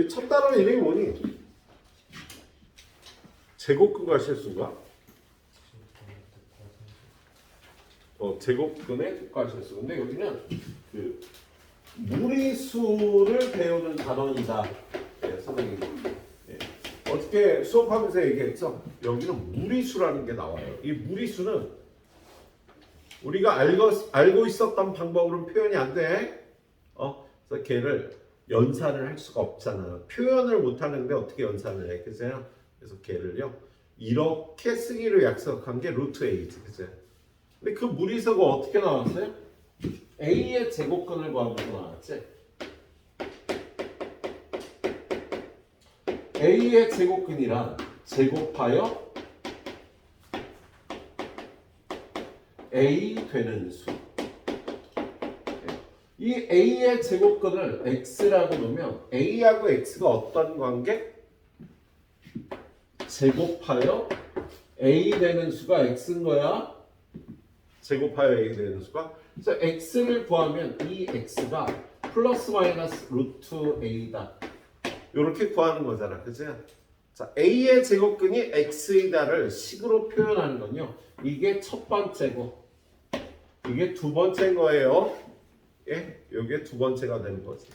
첫 단어 이름이 뭐니? 제곱근과 실수인가? 제곱근의 특과 실수. 근데 여기는 그 무리수를 배우는 단원이다. 네, 선생님. 네. 어떻게 수업하면서 얘기했죠? 여기는 무리수라는 게 나와요. 이 무리수는 우리가 알고 있었던 방법으로는 표현이 안 돼. 그래서 걔를 연산을 할 수가 없잖아. 표현을 못 하는데 어떻게 연산을 해? 그죠? 그래서 걔를요, 이렇게 쓰기로 약속한 게 루트 a지. 그죠? 근데 그 무리수가 어떻게 나왔어요? a의 제곱근을 구하면서 나왔지. a의 제곱근이란 제곱하여 a 되는 수. 이 a의 제곱근을 x라고 놓으면 a하고 x가 어떤 관계? 제곱하여 a 되는 수가 x인 거야. 제곱하여 a 되는 수가. 그래서 x를 구하면 이 x가 플러스 마이너스 루트 a다. 이렇게 구하는 거잖아. 그죠? 자, a의 제곱근이 x이다를 식으로 표현하는 건요. 이게 첫 번째고 이게 두 번째인 거예요. 예? 이게 두 번째가 되는 거지.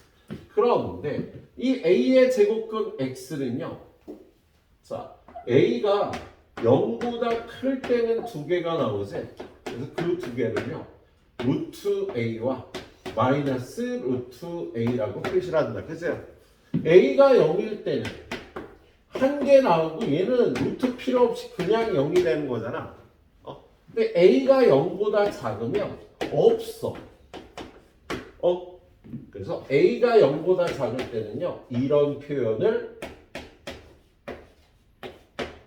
그런데 이 a의 제곱근 x는요. 자, a가 0보다 클 때는 두 개가 나오지. 그래서 그 두 개는요. 루트 a와 마이너스 루트 a라고 표시를 한다. 그죠? a가 0일 때는 한 개 나오고 얘는 루트 필요 없이 그냥 0이 되는 거잖아. 근데 a가 0보다 작으면 없어. 그래서 a가 0보다 작을 때는요. 이런 표현을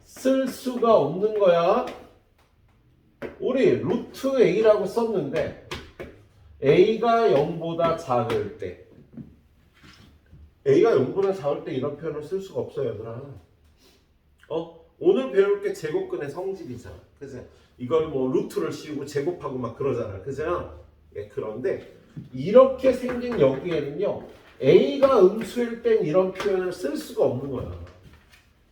쓸 수가 없는 거야. 우리 루트 a라고 썼는데 a가 0보다 작을 때 a가 0보다 작을 때 이런 표현을 쓸 수가 없어요, 얘들아. 오늘 배울 게 제곱근의 성질이잖아. 그죠? 이걸 뭐 루트를 씌우고 제곱하고 막 그러잖아. 그죠? 예, 그런데 이렇게 생긴 여기에는요. a가 음수일 땐 이런 표현을 쓸 수가 없는 거야.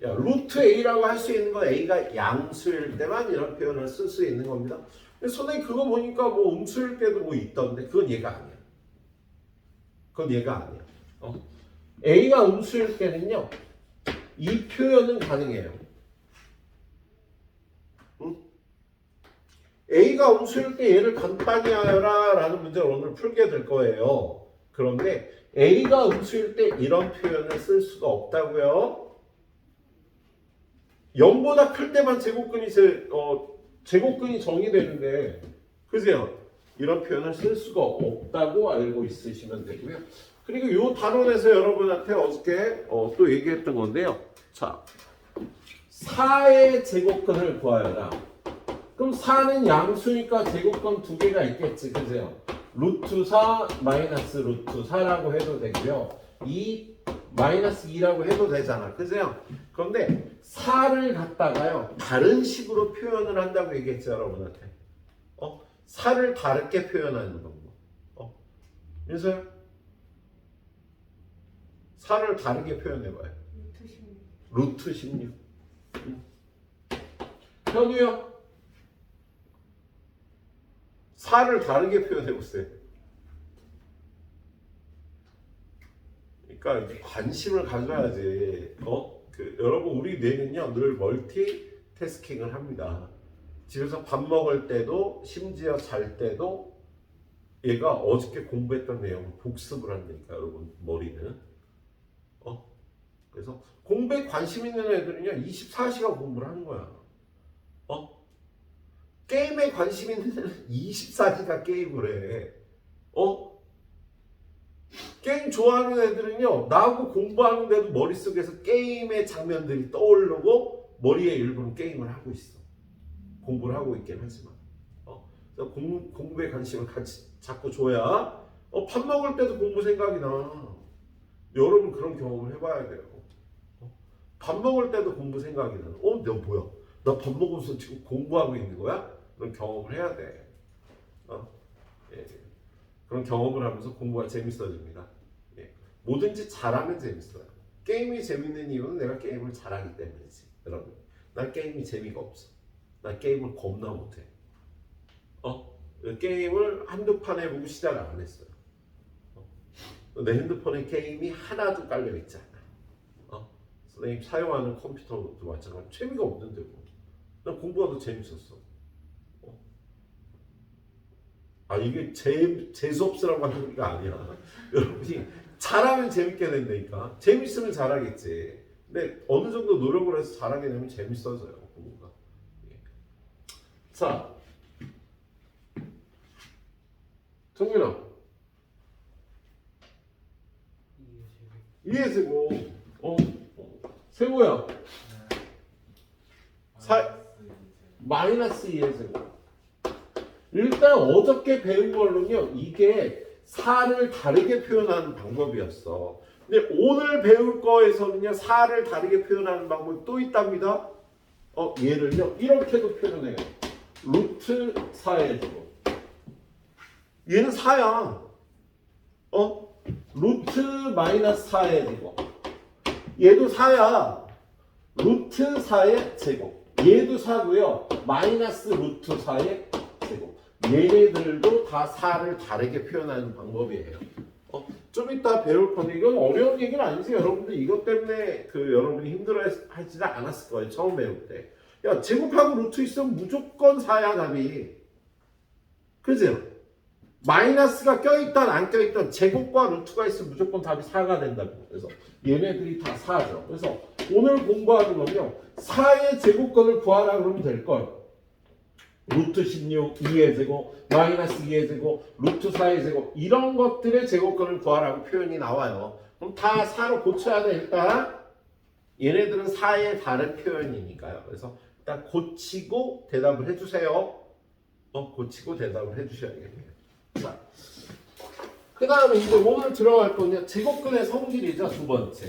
야, 루트 a라고 할 수 있는 건 a가 양수일 때만 이런 표현을 쓸 수 있는 겁니다. 선생님 그거 보니까 뭐 음수일 때도 뭐 있던데 그건 얘가 아니야. 그건 얘가 아니야. a가 음수일 때는요. 이 표현은 가능해요. 응? a가 음수일 때 얘를 간단히 하여라 라는 문제를 오늘 풀게 될 거예요. 그런데 a가 음수일 때 이런 표현을 쓸 수가 없다고요. 0보다 클 때만 제곱근이 정의되는데, 그죠? 이런 표현을 쓸 수가 없다고 알고 있으시면 되고요. 그리고 이 단원에서 여러분한테 어저께 또 얘기했던 건데요. 자, 4의 제곱근을 구하여라. 그럼 4는 양수니까 제곱근 두 개가 있겠지, 그죠? 루트 4 마이너스 루트 4라고 해도 되고요. 2 마이너스 2라고 해도 되잖아, 그죠? 그런데 4를 갖다가요 다른 식으로 표현을 한다고 얘기했죠, 여러분한테. 4를 다르게 표현하는 방법. 민서야, 4를 다르게 표현해봐요. 루트 16. 현우요, 4를 다르게 표현해보세요. 그러니까 관심을 가져야지. 여러분 우리 뇌는요 늘 멀티태스킹을 합니다. 집에서 밥 먹을 때도 심지어 잘 때도 얘가 어저께 공부했던 내용을 복습을 한다니까 여러분 머리는. 그래서 공부에 관심 있는 애들은요 24시간 공부를 하는 거야. 게임에 관심 있는 애들은 24시간 게임을 해. 게임 좋아하는 애들은요 나하고 공부하는데도 머릿속에서 게임의 장면들이 떠오르고 머리에 일부러 게임을 하고 있어. 공부를 하고 있긴 하지만 그래서 공부에 관심을 자꾸 줘야 밥 먹을 때도 공부 생각이 나. 여러분 그런 경험을 해봐야 돼요. 밥 먹을 때도 공부 생각이 나. 내가 뭐야? 나 밥 먹으면서 지금 공부하고 있는 거야? 그런 경험을 해야 돼. 예. 그런 경험을 하면서 공부가 재밌어집니다. 예. 뭐든지 잘하면 재밌어요. 게임이 재밌는 이유는 내가 게임을 잘하기 때문이지. 여러분, 난 게임이 재미가 없어. 난 게임을 겁나 못해. 게임을 한두 판 해보고 시작을 안 했어요. 내 핸드폰에 게임이 하나도 깔려있지 않아. 선생님 사용하는 컴퓨터도 마찬가지로 재미가 없는데 뭐. 난 공부가 더 재밌었어. 이게 재수없으라고 하는 소리가 아니야. 여러분이 잘하면 재밌게 된다니까. 재밌으면 잘하겠지. 근데 어느 정도 노력을 해서 잘하게 되면 재밌어져요, 공부가. 자, 정민아. 2의 제곱. 세모야. 마이너스 2의 제곱. 일단 어저께 배운 걸로는요, 이게 4를 다르게 표현하는 방법이었어. 근데 오늘 배울 거에서는요, 4를 다르게 표현하는 방법이 또 있답니다. 얘를요, 이렇게도 표현해요. 루트 4의 제곱. 얘는 4야. 루트 마이너스 4의 제곱. 얘도 4야. 루트 4의 제곱. 얘도 4고요. 마이너스 루트 4의 제곱. 얘네들도 다 4를 다르게 표현하는 방법이에요. 좀 이따 배울 건데 이건 어려운 얘기는 아니지. 여러분들 이것 때문에 여러분이 힘들어하지는 않았을 거예요. 처음 배울 때. 야, 제곱하고 루트 있으면 무조건 4야, 답이. 그죠? 마이너스가 껴있든 안 껴있든 제곱과 루트가 있으면 무조건 답이 4가 된다고. 그래서 얘네들이 다 4죠. 그래서 오늘 공부하는 건요, 4의 제곱권을 구하라 그러면 될걸. 루트 16, 2의 제곱, 마이너스 2의 제곱, 루트 4의 제곱, 이런 것들의 제곱권을 구하라고 표현이 나와요. 그럼 다 4로 고쳐야 돼. 일단 얘네들은 4의 다른 표현이니까요. 그래서 일단 고치고 대답을 해주세요. 고치고 대답을 해주셔야겠네요. 자, 그 다음에 이제 오늘 들어갈 건요, 제곱근의 성질이죠. 두 번째.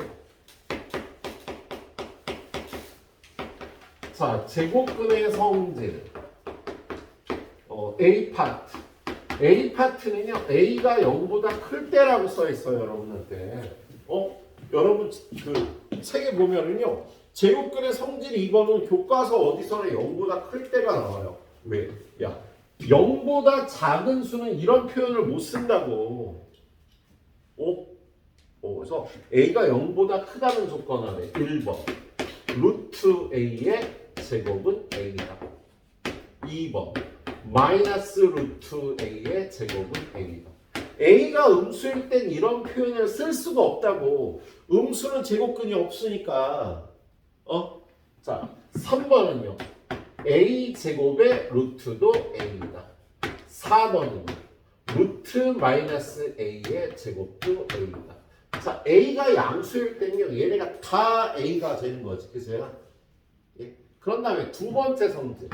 자, 제곱근의 성질. A 파트. A 파트는요, A가 0보다 클 때라고 써 있어요, 여러분한테. 여러분 그 책에 보면은요, 제곱근의 성질 2번은 교과서 어디서나 0보다 클 때가 나와요. 왜? 야, 0보다 작은 수는 이런 표현을 못 쓴다고. 그래서 A가 0보다 크다는 조건 안에 1번. 루트 A의 제곱은 A다. 2번. 마이너스 루트 A의 제곱은 A다. A가 음수일 땐 이런 표현을 쓸 수가 없다고. 음수는 제곱근이 없으니까. 자, 3번은요. A 제곱의 루트도 A다. 4번은요. 루트 마이너스 A의 제곱도 A다. 자, A가 양수일 때는요. 얘네가 다 A가 되는 거지. 그죠? 예? 그런 다음에 두 번째 성질.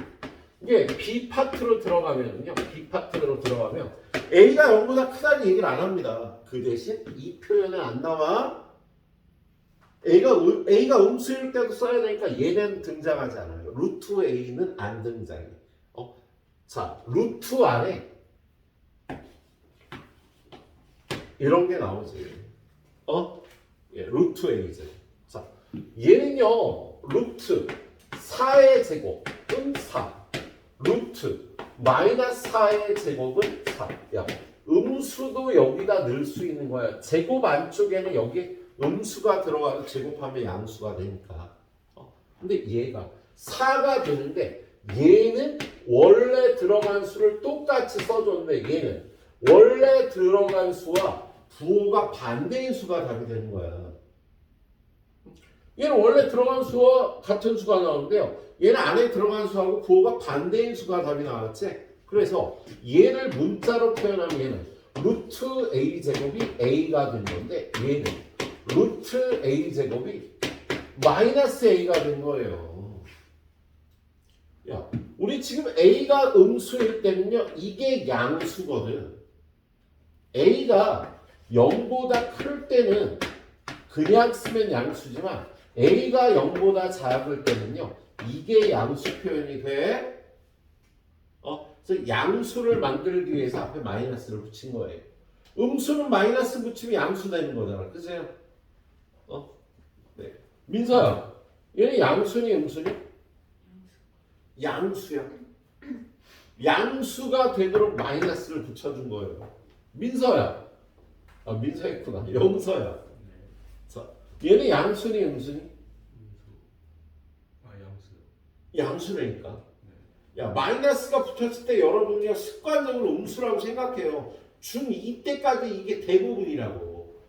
이게 B 파트로 들어가면요. B 파트로 들어가면 A가 0보다 크다는 얘기를 안 합니다. 그 대신 이 표현은 안 나와. A가 음수일 때도 써야 되니까 얘는 등장하지 않아요. 루트 A는 안 등장해. 자, 루트 안에 이런 게 나오지. 루트 A죠. 자, 얘는요. 루트 4의 제곱은 4. 루트 마이너스 4의 제곱은 4. 야, 음수도 여기다 넣을 수 있는 거야. 제곱 안쪽에는 여기 음수가 들어가서 제곱하면 양수가 되니까. 근데 얘가 4가 되는데 얘는 원래 들어간 수를 똑같이 써줬는데 얘는 원래 들어간 수와 부호가 반대인 수가 답이 되는 거야. 얘는 원래 들어간 수와 같은 수가 나오는데요. 얘는 안에 들어간 수하고 부호가 반대인 수가 답이 나왔지. 그래서 얘를 문자로 표현하면 얘는 루트 A 제곱이 A가 된 건데 얘는 루트 A 제곱이 마이너스 A가 된 거예요. 야, 우리 지금 A가 음수일 때는요. 이게 양수거든. A가 0보다 클 때는 그냥 쓰면 양수지만 A가 0보다 작을 때는요. 이게 양수 표현이 돼. 그래서 양수를 만들기 위해서 앞에 마이너스를 붙인 거예요. 음수는 마이너스 붙이면 양수 되는 거잖아. 그죠? 민서야, 얘는 양수니 음수니? 양수야. 양수가 되도록 마이너스를 붙여준 거예요. 민서야. 아, 민서였구나. 영서야. 자, 얘는 양수니 음수니? 양수라니까. 야, 마이너스가 붙었을 때 여러분이 습관적으로 음수라고 생각해요. 중2 때까지 이게 대부분이라고.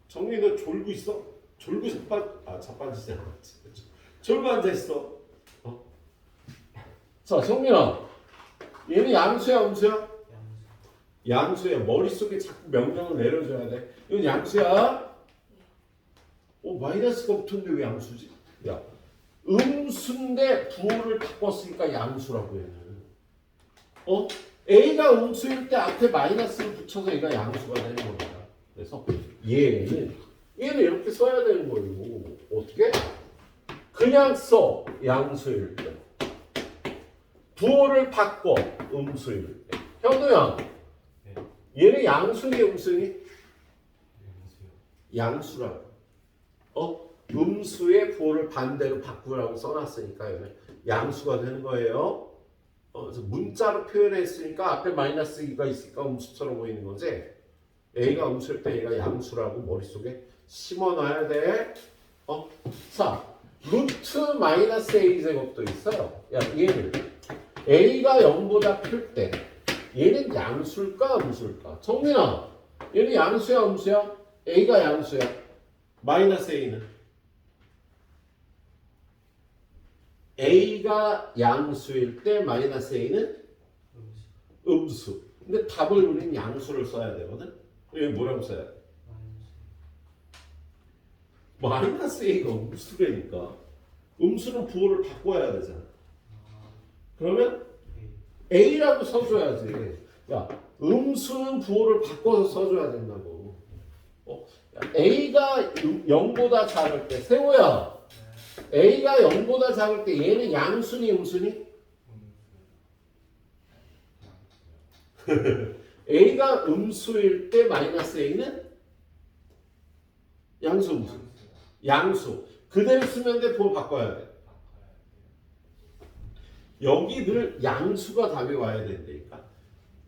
정민이 너 졸고 있어? 졸고 자빠지지 않았지. 졸고 앉아있어. 어? 자, 정민아. 얘는 양수야, 음수야? 양수야. 머릿속에 자꾸 명령을 내려줘야 돼. 이건 양수야. 마이너스가 붙었는데 왜 양수지? 야, 음수인데 부호를 바꿨으니까 양수라고 얘는. A가 음수일 때 앞에 마이너스를 붙여서 얘가 양수가 되는 겁니다. 그래서 얘는 이렇게 써야 되는 거예요. 어떻게? 그냥 써. 양수일 때. 부호를 바꿔. 음수일 때. 현우야. 얘는 양수니 음수니? 양수라고. 음수의 부호를 반대로 바꾸라고 써놨으니까 양수가 되는 거예요. 그래서 문자로 표현했으니까 앞에 마이너스 2가 있으니까 음수처럼 보이는 거지. A가 음수일 때 얘가 양수라고 머릿속에 심어놔야 돼. 자, 루트 마이너스 A 제곱도 있어요. 야, 얘는 A가 0보다 클 때 얘는 양수일까 음수일까? 정민아, 얘는 양수야 음수야? A가 양수야. 마이너스 A는? A가 양수일 때 마이너스 A는 음수. 근데 답을 우리는 양수를 써야 되거든. 여기 뭐라고 써야 돼? 마이너스 A가 음수라니까. 음수는 부호를 바꿔야 되잖아. 그러면 A라고 써줘야지. 야, 음수는 부호를 바꿔서 써줘야 된다고. A가 0보다 작을 때, 세호야. A가 0보다 작을 때 얘는 양수니 음수니? A가 음수일 때 마이너스 A는? 양수 음수. 양수. 그대로 쓰면 돼, 부호 바꿔야 돼. 여기 늘 양수가 답이 와야 된다니까.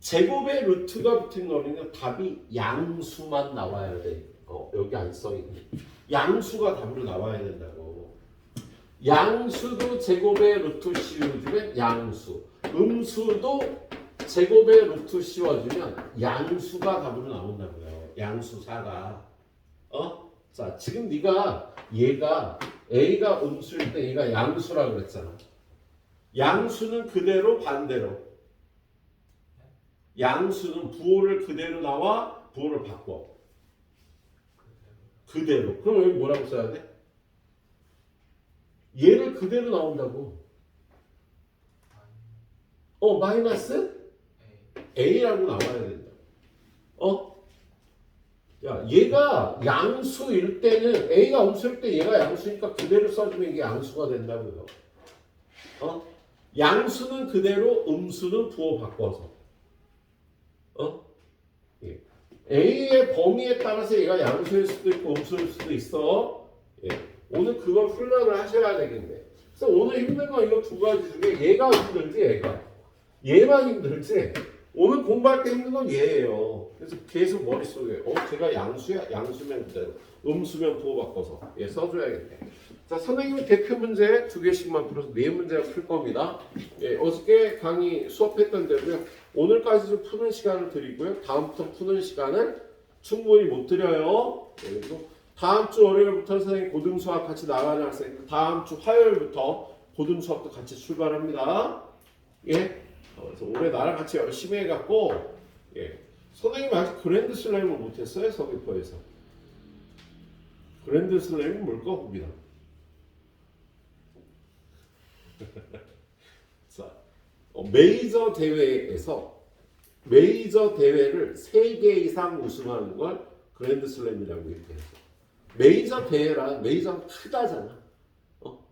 제곱의 루트가 붙은 거는 답이 양수만 나와야 돼. 여기 안 써있네. 양수가 답으로 나와야 된다고. 양수도 제곱의 루트 씌워주면 양수. 음수도 제곱의 루트 씌워주면 양수가 답으로 나온다고요. 양수 4가. 자, 지금 네가 얘가 A가 음수일 때 얘가 양수라고 그랬잖아. 양수는 그대로 반대로. 양수는 부호를 그대로 나와 부호를 바꿔. 그대로. 그럼 여기 뭐라고 써야 돼? 얘를 그대로 나온다고. 마이너스 A라고 나와야 된다. 야, 얘가 양수일 때는 A가 음수일 때 얘가 양수니까 그대로 써주면 이게 양수가 된다고요. 양수는 그대로 음수는 부호 바꿔서. 예. A의 범위에 따라서 얘가 양수일 수도 있고 음수일 수도 있어. 예. 오늘 그걸 훈련을 하셔야 되겠네. 그래서 오늘 힘든 건 이거 두 가지 중에 얘가 힘들지 얘만 힘들지 오늘 공부할 때 힘든 건 얘예요. 그래서 계속 머릿속에 제가 양수야? 양수면 그대로 음수면 부호 바꿔서 써줘야겠네. 자, 선생님이 대표 문제 2개씩만 풀어서 4문제를 풀 겁니다. 어저께 강의 수업했던 대로요. 오늘까지도 푸는 시간을 드리고요. 다음부터 푸는 시간을 충분히 못 드려요. 그리고 다음 주 월요일부터 선생님 고등수학 같이 나가는 학생, 다음 주 화요일부터 고등수학도 같이 출발합니다. 그래서 올해 나랑 같이 열심히 해갖고, 선생님 아직 그랜드 슬램을 못했어요, 서귀포에서. 그랜드 슬램이 뭘까 봅니다. 자, 메이저 대회에서 메이저 대회를 3개 이상 우승하는 걸 그랜드 슬램이라고 얘기해요. 메이저 대회란 메이저는 크다잖아.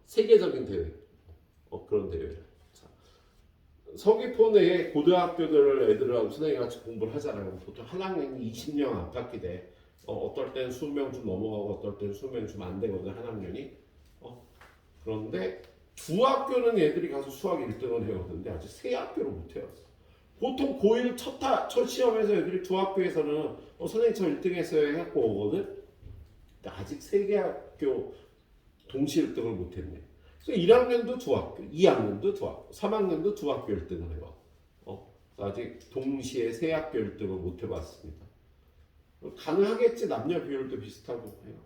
세계적인 대회. 그런 대회. 자, 서귀포 내에 고등학교들 애들하고 선생님 같이 공부를 하잖아요. 보통 한 학년이 20명 안팎이 돼. 어떨 땐 20명 좀 넘어가고 어떨 땐 20명 좀 안 되거든 한 학년이. 그런데 두 학교는 애들이 가서 수학 1등을 해오는데 아직 세 학교를 못 해왔어. 보통 고1 첫 시험에서 애들이 두 학교에서는 선생님 저 1등 했어요 해갖고 오거든. 근데 아직 세 개 학교 동시 1등을 못 했네. 그래서 1학년도 두 학교, 2학년도 두 학교, 3학년도 두 학교 1등을 해봐. 아직 동시에 세 학교 1등을 못 해봤습니다. 가능하겠지. 남녀 비율도 비슷하고 해요.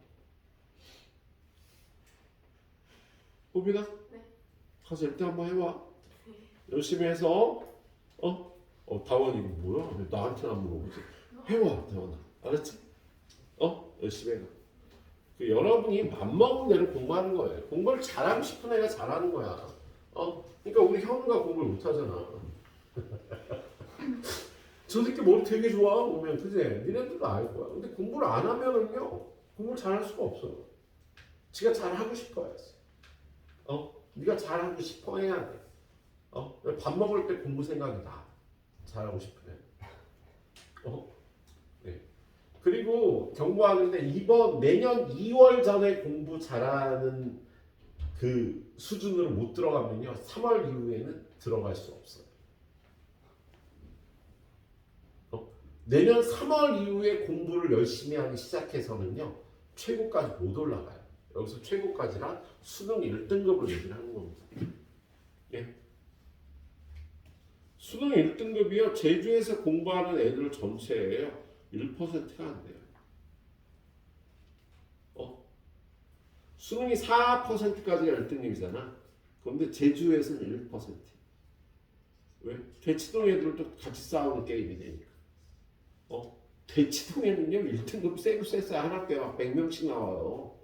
호빈아? 네. 가서 1등 한번 해봐. 열심히 해서 다원이 이거 뭐야? 왜 나한테는 안 물어보지? 해봐 다원아. 알았지? 열심히 해라. 여러분이 맘먹은 대로 공부하는 거예요. 공부를 잘하고 싶은 애가 잘하는 거야. 그러니까 우리 현우가 공부를 못하잖아. 저 새끼 머리 되게 좋아 보면 그지? 니네들도 알 거야. 근데 공부를 안 하면은요 공부를 잘할 수가 없어요. 지가 잘하고 싶어야지. 네가 잘하고 싶어 해야 돼. 밥 먹을 때 공부 생각이 나. 잘하고 싶으면. 네. 그리고 경고하는데 내년 2월 전에 공부 잘하는 그 수준으로 못 들어가면요 3월 이후에는 들어갈 수 없어요. 내년 3월 이후에 공부를 열심히 하기 시작해서는요 최고까지 못 올라가요. 여기서 최고까지란 수능 1등급을 얘기를 하는 겁니다. 예. 수능 1등급이요 제주에서 공부하는 애들 전체예요 1%가 안 돼요. 수능이 4%까지가 1등급이잖아. 그런데 제주에서는 1%. 왜? 대치동 애들도 같이 싸우는 게임이 되니까. 대치동에는요 1등급 세고 셌어요. 한 학교에 막 100명씩 나와요.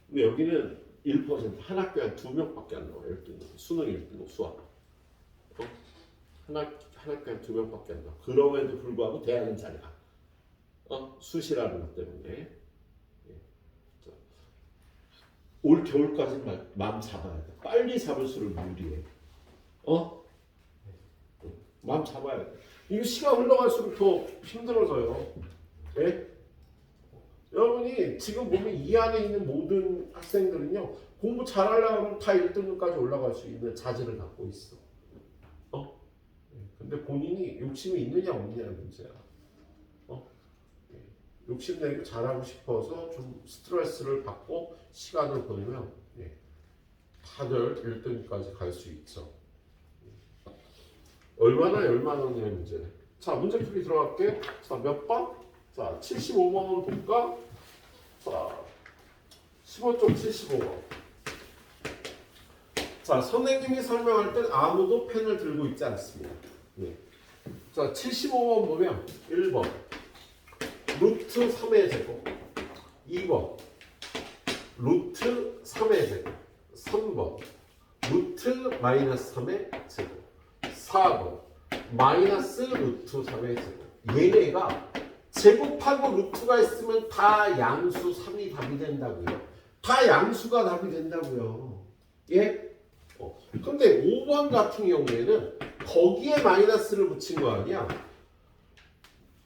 근데 여기는 1%, 한 학교에 한 2명밖에 안 나와요. 1등급. 수능 1등급 수학. 한 학교에 한 2명밖에 안 나와. 그럼에도 불구하고 대학은 잘 가. 수시라는 것 때문에. 올 겨울까지는 마음 잡아야 돼. 빨리 잡을수록 유리해. 마음 잡아야 돼. 이거 시간 흘러갈수록 더 힘들어져요. 네? 여러분이 지금 보면 이 안에 있는 모든 학생들은요 공부 잘하려고 하면 다 1등급까지 올라갈 수 있는 자질을 갖고 있어. 근데 본인이 욕심이 있느냐 없느냐는 문제야. 욕심내고 잘하고 싶어서 좀 스트레스를 받고 시간을 보내면 다들 1등까지 갈 수 있죠. 얼마나 열만하냐의 문제네. 자, 문제 풀이 들어갈게. 자, 몇 번? 자, 75번은 볼까? 자, 15쪽 75번. 자, 선생님이 설명할 땐 아무도 펜을 들고 있지 않습니다. 자, 75번 보면 1번 루트 3의 제곱, 2번 루트 3의 제곱, 3번 루트 마이너스 3의 제곱, 4번 마이너스 루트 3의 제곱. 얘네가 제곱하고 루트가 있으면 다 양수 3이 답이 된다고요. 다 양수가 답이 된다고요. 예? 근데 5번 같은 경우에는 거기에 마이너스를 붙인 거 아니야?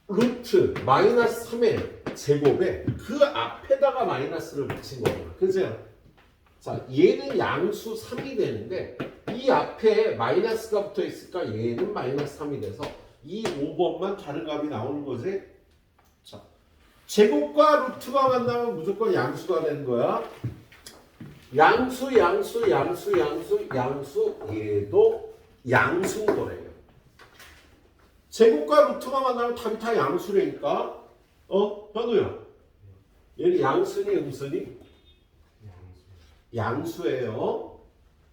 루트 마이너스 3의 제곱에 그 앞에다가 마이너스를 붙인 거구나. 그죠? 자, 얘는 양수 3이 되는데 이 앞에 마이너스가 붙어 있으니까 얘는 마이너스 3이 돼서 이 5번만 다른 값이 나오는 거지. 자, 제곱과 루트가 만나면 무조건 양수가 되는 거야. 양수 얘도 양수인 거래요. 제곱과 루트가 만나면 답이 다 양수라니까. 현우야. 얘는 양수니 음수니? 양수예요.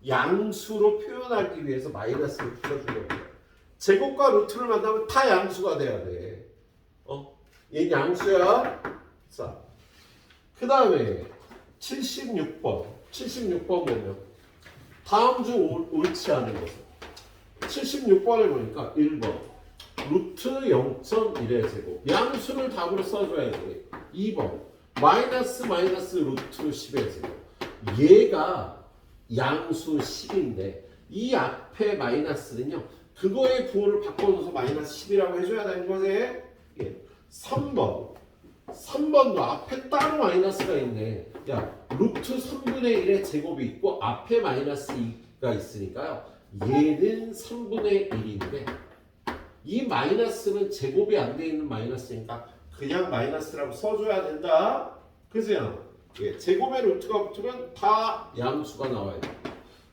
양수로 표현하기 위해서 마이너스를 풀어주려고 해요. 제곱과 루트를 만나면 다 양수가 돼야 돼. 얘는 양수야. 자, 그 다음에 76번 보면 다음 중 옳지 않은 것은 76번을 보니까 1번 루트 0.1의 제곱 양수를 답으로 써줘야 돼. 2번 마이너스 루트 10의 제곱 얘가 양수 10인데 이 앞에 마이너스는요 그거의 부호를 바꿔줘서 마이너스 10이라고 해줘야 되는 거지. 예. 3번도 앞에 따로 마이너스가 있네. 야, 루트 3분의 1의 제곱이 있고 앞에 마이너스 2가 있으니까요. 얘는 3분의 1인데 이 마이너스는 제곱이 안 돼 있는 마이너스니까 그냥 마이너스라고 써줘야 된다. 그죠? 예, 제곱에 루트가 붙으면 다 양수가 나와야 돼.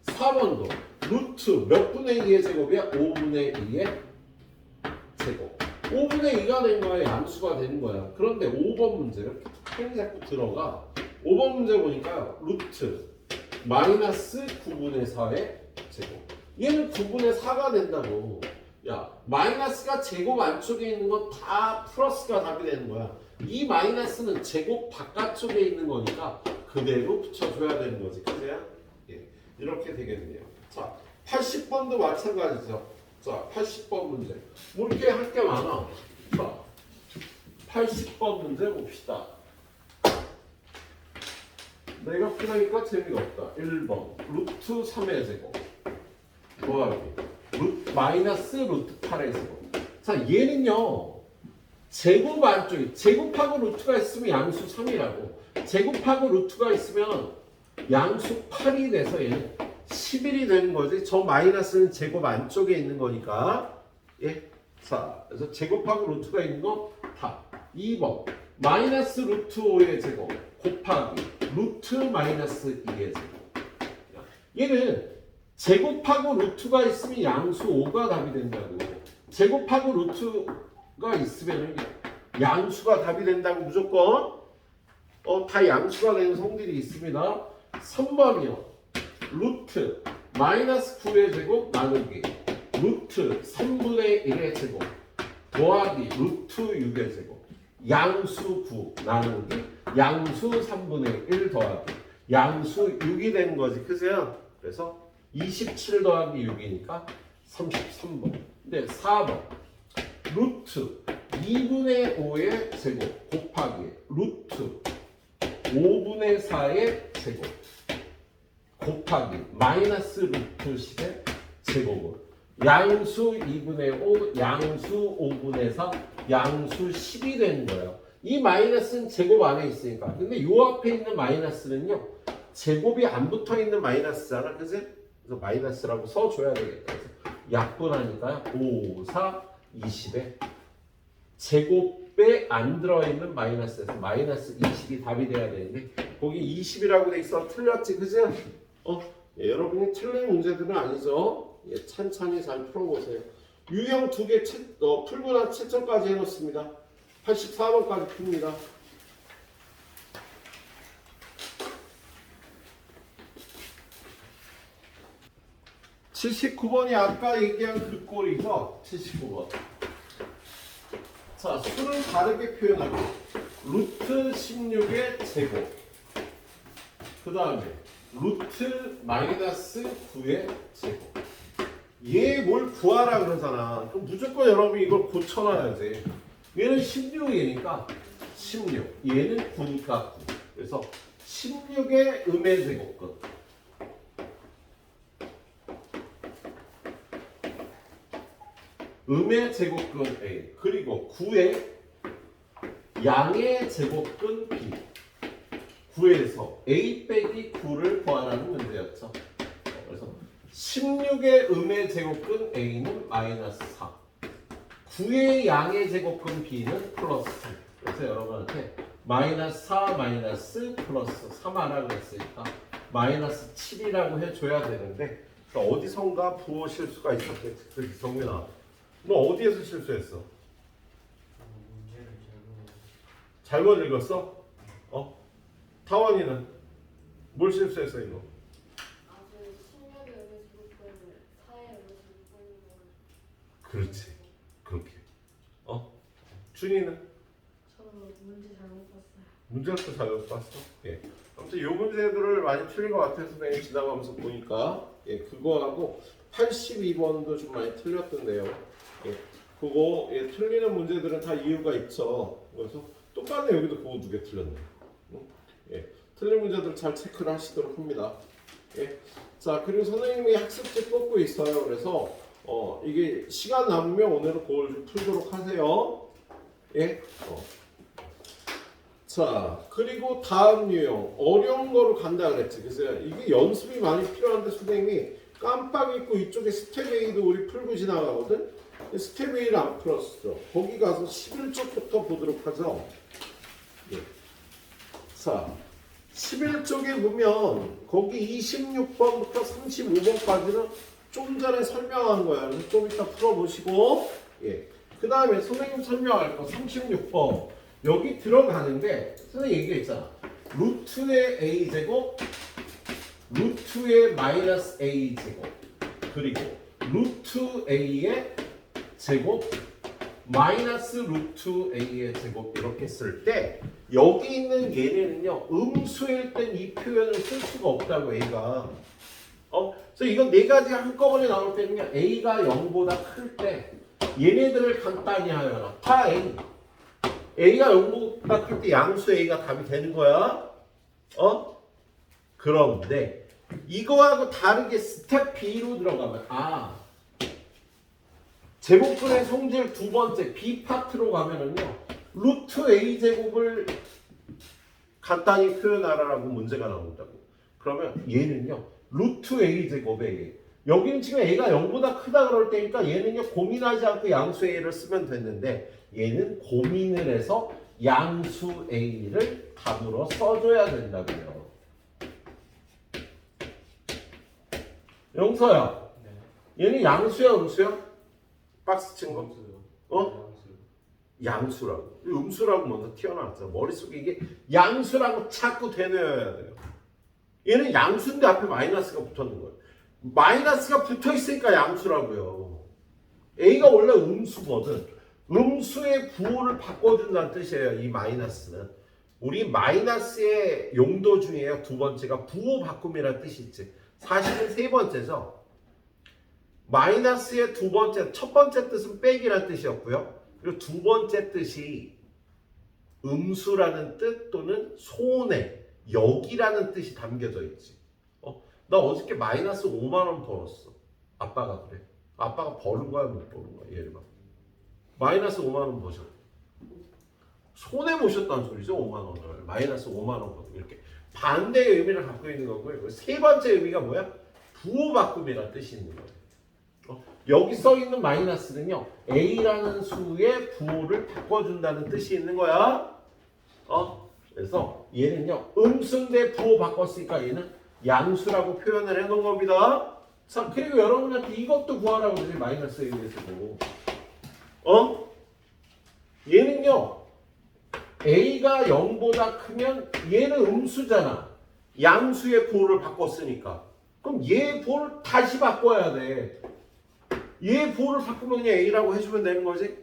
4번도 루트 몇 분의 2의 제곱이야? 5분의 2의 제곱. 5분의 2가 된 거야. 양수가 되는 거야. 그런데 5번 문제 이렇게 펜이 자꾸 들어가. 5번 문제 보니까 루트 마이너스 9분의 4의 제곱. 얘는 9분의 4가 된다고. 야, 마이너스가 제곱 안쪽에 있는 건 다 플러스가 답이 되는 거야. 이 마이너스는 제곱 바깥쪽에 있는 거니까 그대로 붙여줘야 되는 거지. 그죠? 예, 이렇게 되겠네요. 자, 80번도 마찬가지죠. 자, 80번 문제. 뭐 이렇게 할 게 많아. 자, 80번 문제 봅시다. 내가 풀으니까 재미가 없다. 1번 루트 3의 제곱 더하기 마이너스 루트 8의 제곱. 자, 얘는요 제곱 안쪽에 제곱하고 루트가 있으면 양수 3이라고, 제곱하고 루트가 있으면 양수 8이 돼서 얘는 11이 되는 거지. 저 마이너스는 제곱 안쪽에 있는 거니까. 예. 자, 그래서 제곱하고 루트가 있는 거 다. 2번 마이너스 루트 5의 제곱 곱하기 루트 마이너스 2의 제곱. 얘는 제곱하고 루트가 있으면 양수 5가 답이 된다고. 제곱하고 루트가 있으면 양수가 답이 된다고 무조건. 다 양수가 되는 성질이 있습니다. 3번이요. 루트 마이너스 9의 제곱 나누기 루트 3분의 1의 제곱 더하기 루트 6의 제곱. 양수 9 나누기 양수 3분의 1 더하기 양수 6이 되는 거지. 그죠? 그래서 27 더하기 6이니까 33번. 근데 4번 루트 2분의 5의 제곱 곱하기 루트 5분의 4의 제곱 곱하기 마이너스 루트 10의 제곱을 양수 2분의 5, 양수 5분의 4, 양수 10이 되는 거예요. 이 마이너스는 제곱 안에 있으니까. 근데 요 앞에 있는 마이너스는요 제곱이 안 붙어 있는 마이너스잖아. 그치? 그래서 마이너스라고 써줘야 되겠다. 그래서 약분하니까요 5, 4, 20에 제곱에 안 들어있는 마이너스에서 마이너스 20이 답이 돼야 되는데 거기 20이라고 돼 있어. 틀렸지. 그치? 예, 여러분이 틀린 문제들은 아니죠. 예, 찬찬히 잘 풀어보세요. 유형 2개 풀고 난 채점까지 해놓습니다. 84번까지 풉니다. 79번이 아까 얘기한 그 꼴이죠. 79번. 자, 수를 다르게 표현하고 루트 16의 제곱 그 다음에 루트 마이너스 9의 제곱. 얘 뭘 구하라 그러잖아. 그럼 무조건 여러분이 이걸 고쳐놔야지. 얘는 16이니까 16, 얘는 9니까 9. 그래서 16의 음의 제곱근 음의 제곱근 A 그리고 9의 양의 제곱근 B 9에서 A 빼기 9를 구하라는 문제였죠. 그래서 16의 음의 제곱근 A는 마이너스 4 9의 양의 제곱근 B는 플러스 3. 그래서 여러분한테 마이너스 4 마이너스 플러스 3 하라고 했으니까 마이너스 7이라고 해줘야 되는데 어디선가 부호 실수가 있었겠지. 그렇지 성민아, 너 어디에서 실수했어? 잘못 읽었어? 타원이는 뭘 실수했어 이거? 그렇지. 그렇게. 준이는? 저는 문제 잘못 봤어요. 문제를 또 잘못 봤어? 예. 아무튼 요 문제들을 많이 틀린 것 같아서 선생님 지나가면서 보니까 예, 그거하고 82번도 좀 많이 틀렸던데요. 예. 그거 예, 틀리는 문제들은 다 이유가 있죠. 그래서 똑같네. 여기도 그거 2개 틀렸네. 예. 틀린 문제들 잘 체크를 하시도록 합니다. 예. 자, 그리고 선생님이 학습지 뽑고 있어요. 그래서 이게 시간 남으면 오늘은 그걸 좀 풀도록 하세요. 예? 자, 그리고 다음 유형 어려운 거로 간다 그랬지. 그래서 이게 연습이 많이 필요한데 선생님이 깜빡 잊고 이쪽에 스텝 A도 우리 풀고 지나가거든. 스텝 A를 안 풀었어. 거기 가서 11쪽부터 보도록 하죠. 예. 자, 11쪽에 보면 거기 26번부터 35번까지는 좀 전에 설명한 거야. 그래서 좀 이따 풀어보시고, 예. 그 다음에 선생님 설명할 거 36번. 여기 들어가는데, 선생님 얘기했잖아. 루트의 a제곱, 루트의 마이너스 a제곱, 그리고 루트 a의 제곱, 마이너스 루트 a의 제곱 이렇게 쓸 때 여기 있는 얘네는요 음수일 땐 이 표현을 쓸 수가 없다고 a가 그래서 이건 네 가지 한꺼번에 나올 때는요 a가 0보다 클 때 얘네들을 간단히 하여라 다 a가 0보다 클 때 양수 a가 답이 되는 거야 그런데 이거하고 다르게 스텝 B로 들어가면 제곱근의 성질 두 번째 B 파트로 가면은요 루트 A 제곱을 간단히 표현하라고 문제가 나온다고. 그러면 얘는요 루트 A 제곱에 여기는 지금 A가 0보다 크다 그럴 때니까 얘는요 고민하지 않고 양수 A를 쓰면 됐는데 얘는 고민을 해서 양수 A를 답으로 써줘야 된다고요. 영서야, 얘는 양수야 음수야? 박스 친 거? 양수라고. 음수라고 먼저 튀어나왔잖아. 머릿속에 이게 양수라고 자꾸 되뇌어야 돼요. 얘는 양수인데 앞에 마이너스가 붙었는 거예요. 마이너스가 붙어 있으니까 양수라고요. A가 원래 음수거든. 음수의 부호를 바꿔준다는 뜻이에요. 이 마이너스는. 우리 마이너스의 용도 중에요. 두 번째가 부호 바꿈이라는 뜻이 있지. 사실은 세 번째죠. 마이너스의 두 번째, 첫 번째 뜻은 빼기라는 뜻이었고요. 그리고 두 번째 뜻이 음수라는 뜻 또는 손해, 여기라는 뜻이 담겨져 있지. 나 어저께 마이너스 5만 원 벌었어. 아빠가 그래. 아빠가 벌은 거야, 못 벌은 거야. 얘를 봐. 마이너스 5만 원 버셨. 손해 보셨다는 소리죠, 5만 원을. 마이너스 5만 원 벌고 이렇게 반대의 의미를 갖고 있는 거고요. 세 번째 의미가 뭐야? 부호 바꿈이라는 뜻이 있는 거예요. 여기 써 있는 마이너스는요 A라는 수의 부호를 바꿔준다는 뜻이 있는 거야. 그래서 얘는요 음수인데 부호 바꿨으니까 얘는 양수라고 표현을 해놓은 겁니다. 자, 그리고 여러분한테 이것도 구하라고 그러지. 마이너스 A에 대해서 얘는요 A가 0보다 크면 얘는 음수잖아. 양수의 부호를 바꿨으니까. 그럼 얘 부호를 다시 바꿔야 돼. 얘 부호를 바꾸면 그냥 A라고 해주면 되는 거지.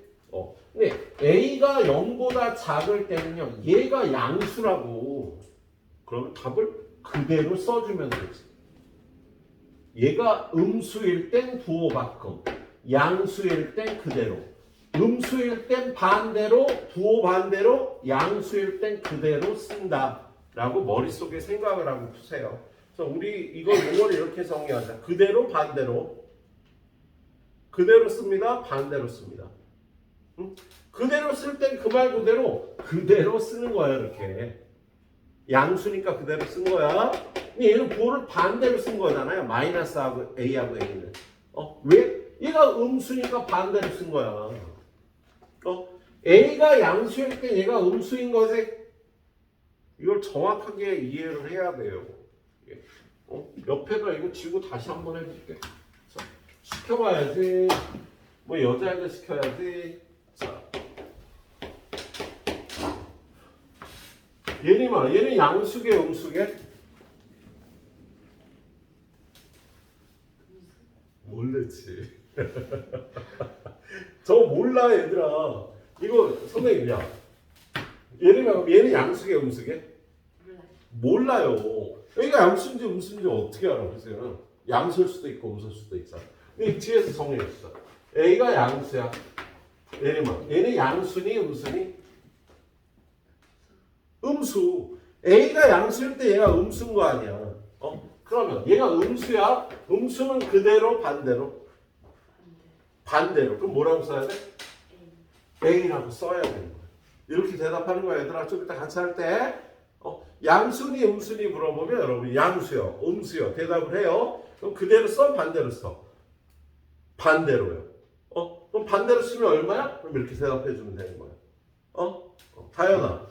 근데 A가 0보다 작을 때는요 얘가 양수라고. 그러면 답을 그대로 써주면 되지. 얘가 음수일 땐 부호 바꿈, 양수일 땐 그대로, 음수일 땐 반대로, 부호 반대로, 양수일 땐 그대로 쓴다 라고 머릿속에 생각을 하고 푸세요. 그래서 우리 이걸 용어를 이렇게 정리하자. 그대로 반대로. 그대로 씁니다. 반대로 씁니다. 그대로 쓸 땐 그 말 그대로 쓰는 거야. 이렇게 양수니까 그대로 쓴 거야. 얘는 부호를 반대로 쓴 거잖아요. 마이너스하고 A하고 A는 왜? 얘가 음수니까 반대로 쓴 거야. A가 양수일 때 얘가 음수인 거지. 이걸 정확하게 이해를 해야 돼요. 옆에다 이거 지고 다시 한번 해볼게. 자, 시켜봐야지. 뭐 여자애들 시켜야지. 자, 얘는 양수계 음수계? 모르지. 저거 몰라 얘들아. 이거 선생님이야. 얘는 양수계 음수계? 몰라요. A가 양수인지 음수인지 어떻게 알아? 그래서 양수일 수도 있고 음수일 수도 있잖아. 근데 뒤에서 정리했어. A가 양수야. 얘는 양수니 음수니? 음수. A가 양수일 때 얘가 음수인 거 아니야. 그러면 얘가 음수야. 음수는 그대로 반대로. 반대로. 그럼 뭐라고 써야 돼? A라고 써야 되는 거야. 이렇게 대답하는 거야 얘들아. 좀 이따 같이 할 때 양순이 음순이 물어보면 여러분 양수요 음수요 대답을 해요. 그럼 그대로 써 반대로 써? 반대로요. 그럼 반대로 쓰면 얼마야? 그럼 이렇게 대답해 주면 되는 거야. 다현아.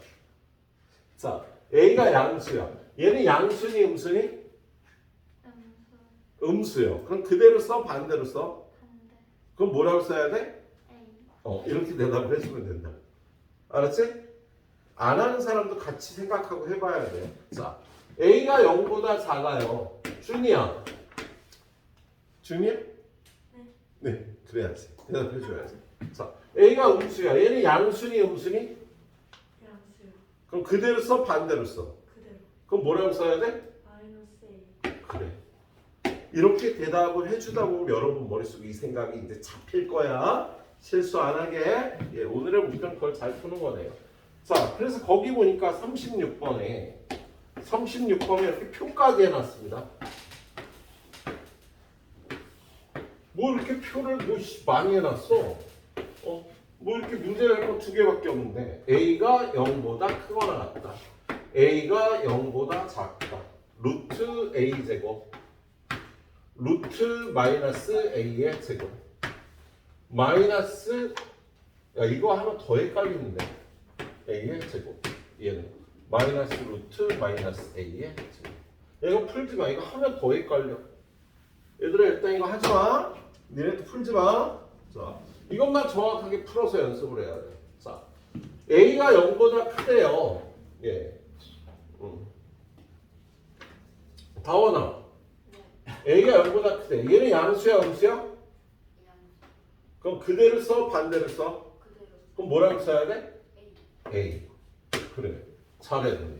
자, A가 양수야. 얘는 양순이 음순이? 음수요. 그럼 그대로 써 반대로 써? 그럼 뭐라고 써야 돼? 이렇게 대답을 해주면 된다. 알았지? 안 하는 사람도 같이 생각하고 해봐야 돼. 자, A가 0보다 작아요. 준이야. 준이야? 네, 그래야지. 대답해줘야지. 자, A가 음수야. 얘는 양순이 음순이? 양수요. 그럼 그대로 써 반대로 써? 그대로. 그럼 뭐라고 써야 돼? 마이너스 A. 그래. 이렇게 대답을 해주다 보면 여러분 머릿속에 이 생각이 이제 잡힐 거야. 실수 안 하게. 예, 오늘의 문제는 그걸 잘 푸는 거네요. 자, 그래서 거기 보니까 36번에 이렇게 표까지 해놨습니다. 뭐 이렇게 표를 많이 해놨어? 뭐 이렇게 문제 낼 거 2개밖에 없는데 A가 0보다 크거나 같다. A가 0보다 작다. 루트 A 제곱 루트 마이너스 A의 제곱 마이너스 야 이거 하나 더 헷갈리는데 A의 제곱 얘는 마이너스 루트 마이너스 A의 제곱 이거 풀지 마. 이거 하면 더 헷갈려. 얘들아 일단 이거 하지 마. 니네도 풀지 마. 자, 이것만 정확하게 풀어서 연습을 해야 돼. 자, A가 0보다 크대요. 예. 다원아. A가 0보다 크대. 얘는 양수야, 음수야? 그럼 그대로 써, 반대로 써? 그대로. 그럼 뭐라고 써야 돼? A. A. 그래. 잘했네.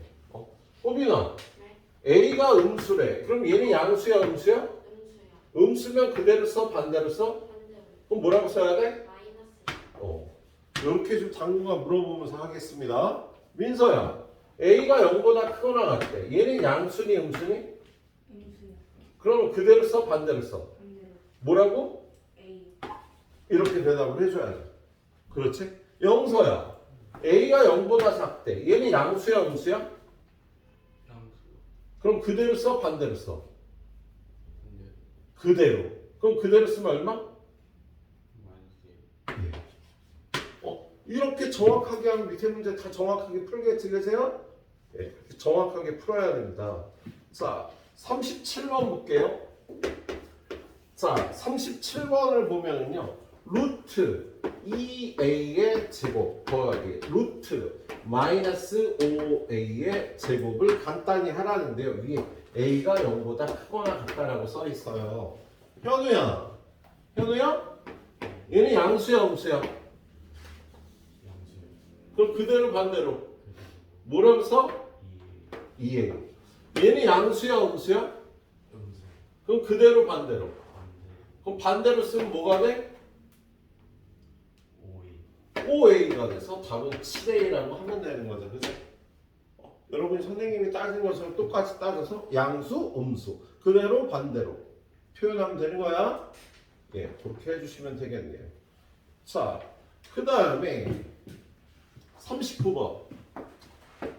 호빈아. 네. A가 음수래. 그럼 얘는 양수야, 음수야? 음수요. 음수면 그대로 써, 반대로 써? 반대로. 그럼 뭐라고 써야 돼? 마이너스. 이렇게 좀 당구가 물어보면서 하겠습니다. 민서야, A가 0보다 크거나 같대. 얘는 양순이, 음순이? 음수요. 그러면 그대로 써, 반대로 써? 반대로. 뭐라고? A. 이렇게 대답을 해줘야 돼. 그렇지? 영서야, A가 0보다 작대. 얘는 양수야, 음수야? 양수. 그럼 그대로 써, 반대로 써? 근데 그대로. 그럼 그대로 쓰면 얼마? 마이너스 1. 이렇게 정확하게 하면 밑에 문제 다 정확하게 풀겠지, 그세요? 예, 정확하게 풀어야 됩니다. 자, 37번 볼게요. 자, 37번을 보면은요, 루트 2a의 제곱 더하기 루트 마이너스 5a의 제곱을 간단히 하라는데요. 위에 a가 0보다 크거나 같다라고 써 있어요. 현우야, 얘는 양수야, 음수야? 양수. 그럼 그대로 반대로 뭐라고 써? 2. 2a. 얘는 양수야, 음수야? 음수. 그럼 그대로 반대로. 반대. 그럼 반대로 쓰면 뭐가 돼? 5A. 5a가 돼서 답은 7a라고 하면 되는 거죠. 그죠? 여러분이 선생님이 따진 것처럼 똑같이 따져서 양수, 음수 그대로 반대로 표현하면 되는 거야. 예, 그렇게 해주시면 되겠네요. 자, 그 다음에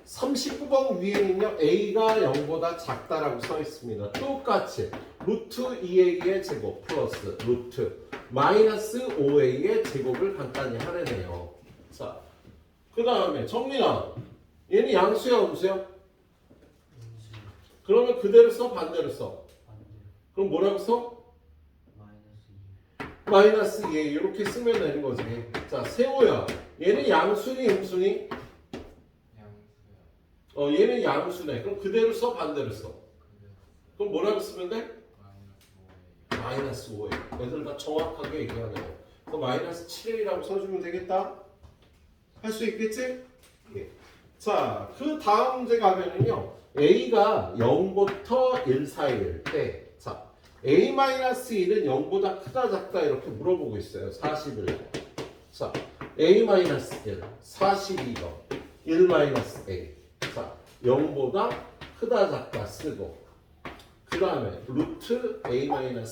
39번 위에는요 a가 0보다 작다라고 써 있습니다. 똑같이 루트 2a의 제곱 플러스 루트 마이너스 5a의 제곱을 간단히 하려네요. 자, 그 다음에 정민아, 얘는 양수야, 음수야? 음수. 그러면 그대로 써, 반대로 써? 반대. 그럼 뭐라고 써? 마이너스 2. 마이너스 2a 이렇게 쓰면 되는 거지. 자, 세호야, 얘는 양수니, 음수니? 양수야. 얘는 양수네. 그럼 그대로 써, 반대로 써? 그대로. 그럼 뭐라고 쓰면 돼? 마이너스 5A. 마이너스 5a. 애들 다 정확하게 얘기하네요. 그럼 마이너스 7a라고 써주면 되겠다. 할 수 있겠지? 예. 자, 그 다음 문제 가면은요. a가 0부터 1 사이일 때, 자, a-1은 0보다 크다 작다 이렇게 물어보고 있어요. 41번. 자, a-1, 42번, 1-a. 자, 0보다 크다 작다 쓰고, 그 다음에 루트 a-1의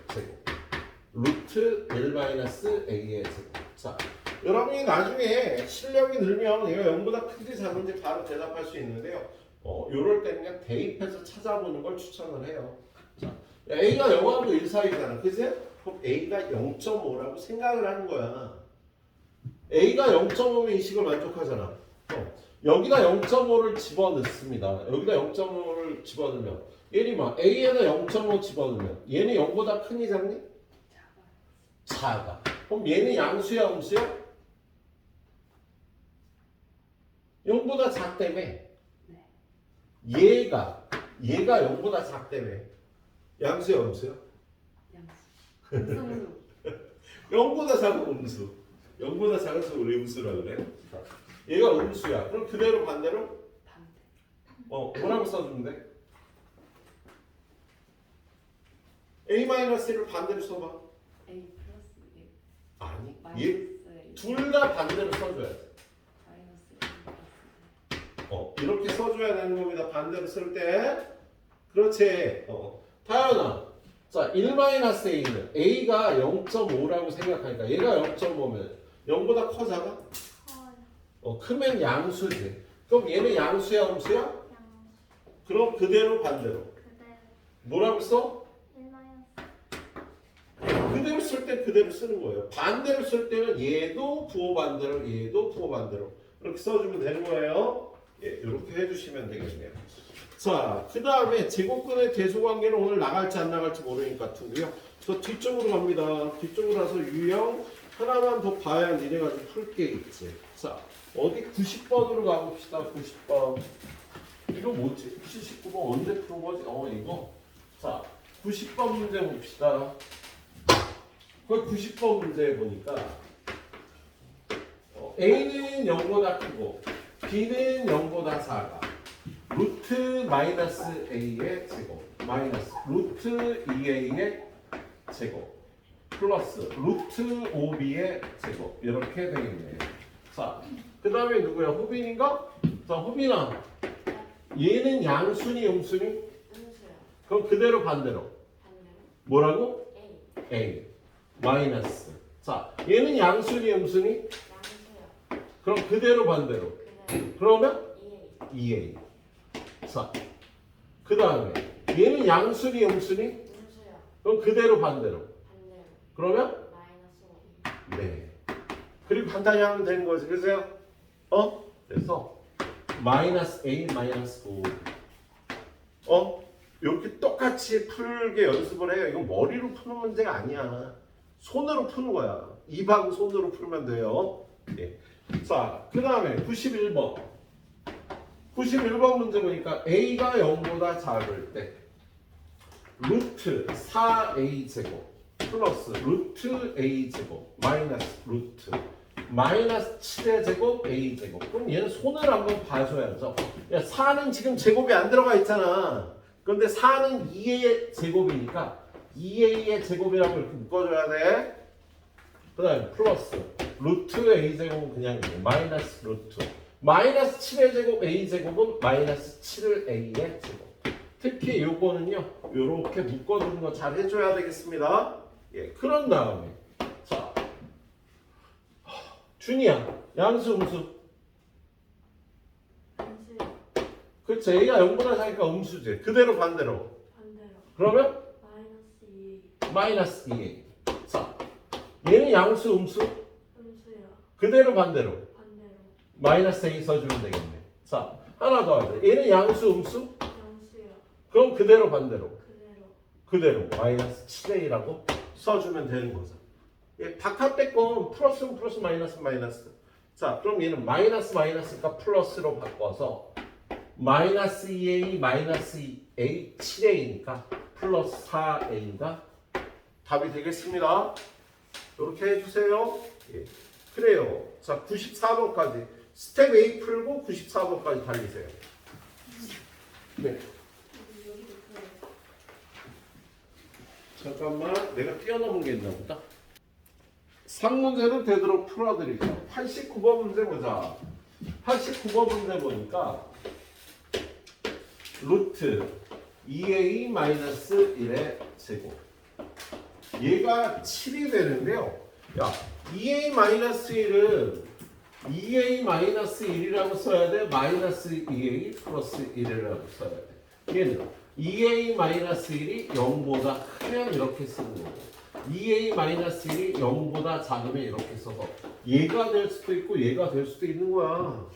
제곱, 루트 1-a의 제곱. 자, 여러분이 나중에 실력이 늘면 얘가 0보다 큰지 작은지 바로 대답할 수 있는데요. 요럴 때는 그냥 대입해서 찾아보는 걸 추천을 해요. 자, A가 0하고 1 사이잖아. 그치? 그럼 A가 0.5라고 생각을 하는 거야. A가 0.5면 이 식을 만족하잖아. 여기다 0.5를 집어넣습니다. 여기다 0.5를 집어넣으면 얘는 뭐 A에다 0.5 집어넣으면 얘는 0보다 크니 작니? 작아. 그럼 얘는 양수야 음수야? 0보다 작다며. 얘가 0보다 작다며. 양수야 음수야? 양수. 0보다 작은 음수. 0보다 작은 수 우리 음수라 그래. 얘가 음수야. 그럼 그대로 반대로? 반대. 뭐라고 써주면 돼? A-1을 반대로 써봐. A 플러스 A. 아니, 얘 마이너스 A. 둘 다 반대로 써줘야 돼. 마이너스 A 플러스 이렇게 써줘야 되는 겁니다. 반대로 쓸 때. 그렇지. 타연아. 자, 1-A는 A가 0.5라고 생각하니까 얘가 0.5면 0보다 커 작아? 커요. 크면 양수지. 그럼 얘는 양수야 음수야? 양수. 그럼 그대로 반대로. 그대로. 뭐라고 써? 1-. 그대로 쓸 때 그대로 쓰는 거예요. 반대로 쓸 때는 얘도 부호 반대로, 얘도 부호 반대로 이렇게 써주면 되는 거예요. 예, 이렇게 해주시면 되겠네요. 자, 그 다음에 제곱근의 대소관계는 오늘 나갈지 안 나갈지 모르니까 두고요. 저 뒤쪽으로 갑니다. 뒤쪽으로 가서 유형 하나만 더 봐야 니네가 좀 풀 게 있지. 자, 어디 90번으로 가봅시다. 90번. 이거 뭐지? 79번 언제 푸는 거지? 이거. 자, 90번 문제 봅시다. 그 90번 문제 보니까 A는 0보다 크고 B는 0보다 작아. 루트 마이너스 A의 제곱 마이너스 루트 2A의 제곱 플러스 루트 5B의 제곱 이렇게 되겠네. 자, 그 다음에 누구야? 호빈인가? 자, 호빈아, 얘는 양수니 음수니? 음수요. 그럼 그대로 반대로 반대로. 뭐라고? A. A 마이너스. 자, 얘는 양수니 음수니? 양수요. 그럼 그대로 반대로. 그대로. 그러면 2A. 2A. 자, 그 다음에 얘는 양수니 음수니? 음수요. 그럼 그대로 반대로. 반대로. 그러면 마이너스 5. 네. 그리고 간단히 하면 되는 거지. 그래서 그래서 마이너스 A 마이너스 5. 이렇게 똑같이 풀게 연습을 해요. 이건 머리로 푸는 문제가 아니야. 손으로 푸는 거야. 입하고 손으로 풀면 돼요. 예. 자, 그 다음에 91번. 91번 문제 보니까 A가 0보다 작을 때 루트 4A 제곱 플러스 루트 A 제곱 마이너스 루트 마이너스 7의 제곱 A 제곱. 그럼 얘는 손을 한번 봐줘야죠. 야, 4는 지금 제곱이 안 들어가 있잖아. 그런데 4는 2의 제곱이니까 2A의 제곱이라고 이렇게 묶어줘야 돼. 그 다음에 플러스 루트 A 제곱은 그냥 마이너스 루트 마이너스 7의 제곱 A 제곱은 마이너스 7을 A의 제곱. 특히 요거는요 요렇게 묶어주는 거 잘 해줘야 되겠습니다. 예, 그런 다음에 자 준이야 양수 음수. 음수요. 그치, A가 0보다 작으니까 음수지. 그대로 반대로. 반대로. 그러면 마이너스 2A. 마이너스 2A. 자, 얘는 양수 음수. 음수요. 그대로 반대로. 반대로. 마이너스 A 써주면 되겠네. 자, 하나 더 하자. 얘는 양수 음수. 양수요. 그럼 그대로 반대로. 그대로. 그대로 마이너스 7A라고 써주면 되는 거죠. 예, 바깥에 건 플러스는 플러스 마이너스는 마이너스. 자, 그럼 얘는 마이너스 마이너스니까 플러스로 바꿔서 마이너스 2A 마이너스 2A 7A니까 플러스 4A가 답이 되겠습니다. 이렇게 해주세요. 예, 그래요. 자, 94번까지 스텝 A 풀고 94번까지 달리세요. 네. 여기도 그래요. 잠깐만, 내가 뛰어넘은 게 있나 보다. 상문제는 되도록 풀어드리죠. 89번 문제 보자. 89번 문제 보니까 루트 2A-1의 제곱. 얘가 7이 되는데요. 야, 2a-1은 2a-1이라고 써야 돼? 마이너스 2a 플러스 1이라고 써야 돼. 얘는 2a-1이 0보다 크면 이렇게 쓰는 거고 2a-1이 0보다 작으면 이렇게 써서 얘가 될 수도 있고 얘가 될 수도 있는 거야.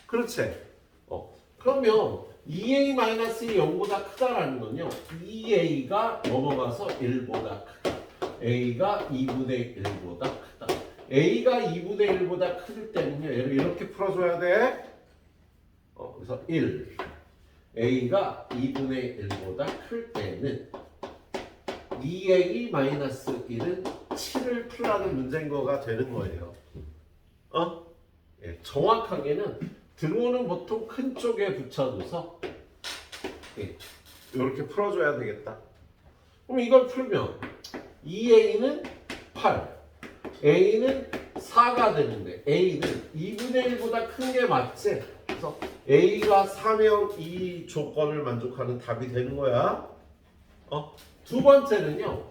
그렇지? 그러면 2a-이 0보다 크다라는 건요 2a가 넘어가서 1보다 크다 a가 2분의 1보다 크다 a가 2분의 1보다 클 때는요 얘를 이렇게 풀어줘야 돼. 그래서 1 a가 2분의 1보다 클 때는 2a-1은 7을 풀라는 문제인 거가 되는 거예요. 예, 정확하게는 드론은 보통 큰 쪽에 붙여줘서 이렇게 풀어줘야 되겠다. 그럼 이걸 풀면 2a는 8, a는 4가 되는데 a는 2분의 1보다 큰 게 맞지? 그래서 a가 4면 이 조건을 만족하는 답이 되는 거야. 두 번째는요.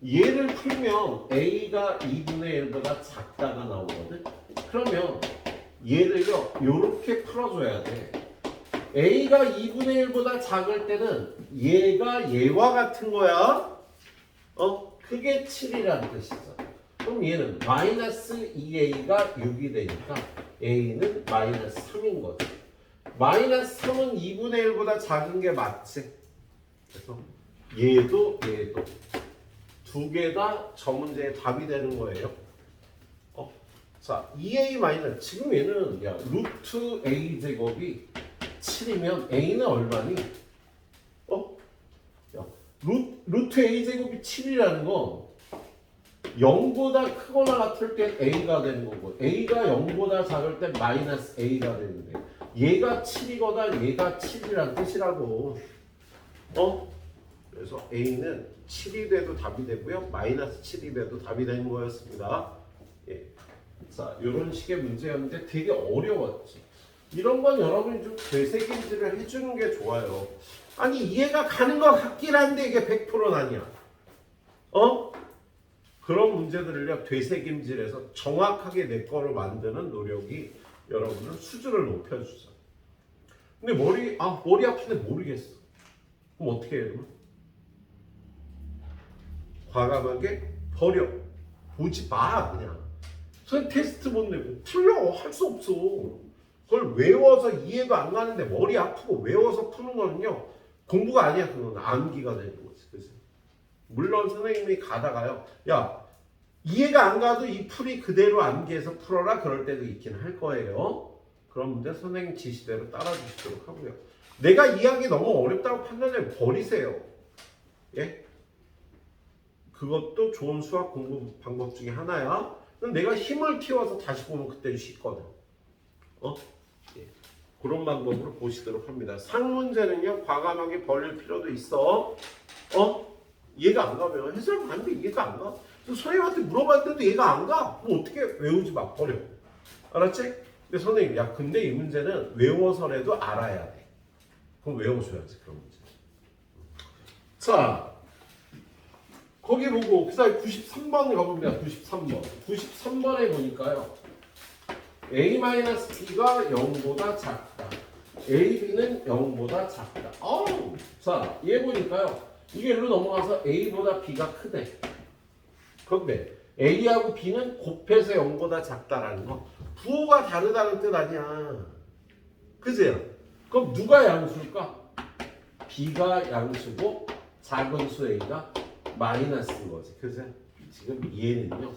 얘를 풀면 a가 2분의 1보다 작다가 나오거든. 그러면 얘를요 요렇게 풀어줘야 돼. a가 2분의 1보다 작을 때는 얘가 얘와 같은 거야. 그게 7이라는 뜻이죠. 그럼 얘는 마이너스 2a가 6이 되니까 a는 마이너스 3인 거지. 마이너스 3은 2분의 1보다 작은 게 맞지. 그래서 얘도 두 개 다 저 문제의 답이 되는 거예요. 자, 2a- 지금 얘는 야 루트 a 제곱이 7이면 a는 얼마니? 야, 루트 a 제곱이 7이라는 건 0보다 크거나 같을 때 a가 되는 거고 a가 0보다 작을 때 마이너스 a가 되는데 얘가 7이거나 얘가 7이란 뜻이라고. 그래서 a는 7이 돼도 답이 되고요. 마이너스 7이 돼도 답이 되는 거였습니다. 예. 자, 이런 식의 문제였는데 되게 어려웠지. 이런 건 여러분이 좀 되새김질을 해주는 게 좋아요. 아니 이해가 가는 것 같긴 한데 이게 100%는 아니야. 그런 문제들을요 되새김질해서 정확하게 내 거로 만드는 노력이 여러분을 수준을 높여주죠. 근데 머리 아픈데 모르겠어. 그럼 어떻게 해요? 과감하게 버려. 보지 마 그냥. 선생님 테스트 못 내고 풀려 할 수 없어. 그걸 외워서 이해가 안 가는데 머리 아프고 외워서 푸는 거는요 공부가 아니야. 그건 암기가 되는 거지. 그래서 물론 선생님이 가다가요 야 이해가 안 가도 이 풀이 그대로 암기해서 풀어라 그럴 때도 있긴 할 거예요. 그런 문제 선생님 지시대로 따라주시도록 하고요. 내가 이해하기 너무 어렵다고 판단하면 버리세요. 예? 그것도 좋은 수학 공부 방법 중에 하나야. 내가 힘을 키워서 다시 보면 그때는 쉽거든. 예. 그런 방법으로 보시도록 합니다. 상문제는요 과감하게 버릴 필요도 있어. 이해가 안 가면 해설 봤는데 이해가 안 가. 선생님한테 물어봤는데도 이해가 안 가. 그럼 어떻게 외우지 마. 버려. 알았지? 근데 선생님 근데 이 문제는 외워서라도 알아야 돼. 그럼 외워줘야지 그런 문제. 자 거기 보고 그 사이 93번 가봅니다. 93번. 93번에 보니까요. a-b가 0보다 작다. ab는 0보다 작다. 자, 얘 보니까요. 이게 일로 넘어가서 a보다 b가 크대. 그런데 a하고 b는 곱해서 0보다 작다라는 거. 부호가 다르다는 뜻 아니야. 그지? 그럼 누가 양수일까? b가 양수고 작은 수 a가 마이너스인 거지. 그죠? 지금 얘는요.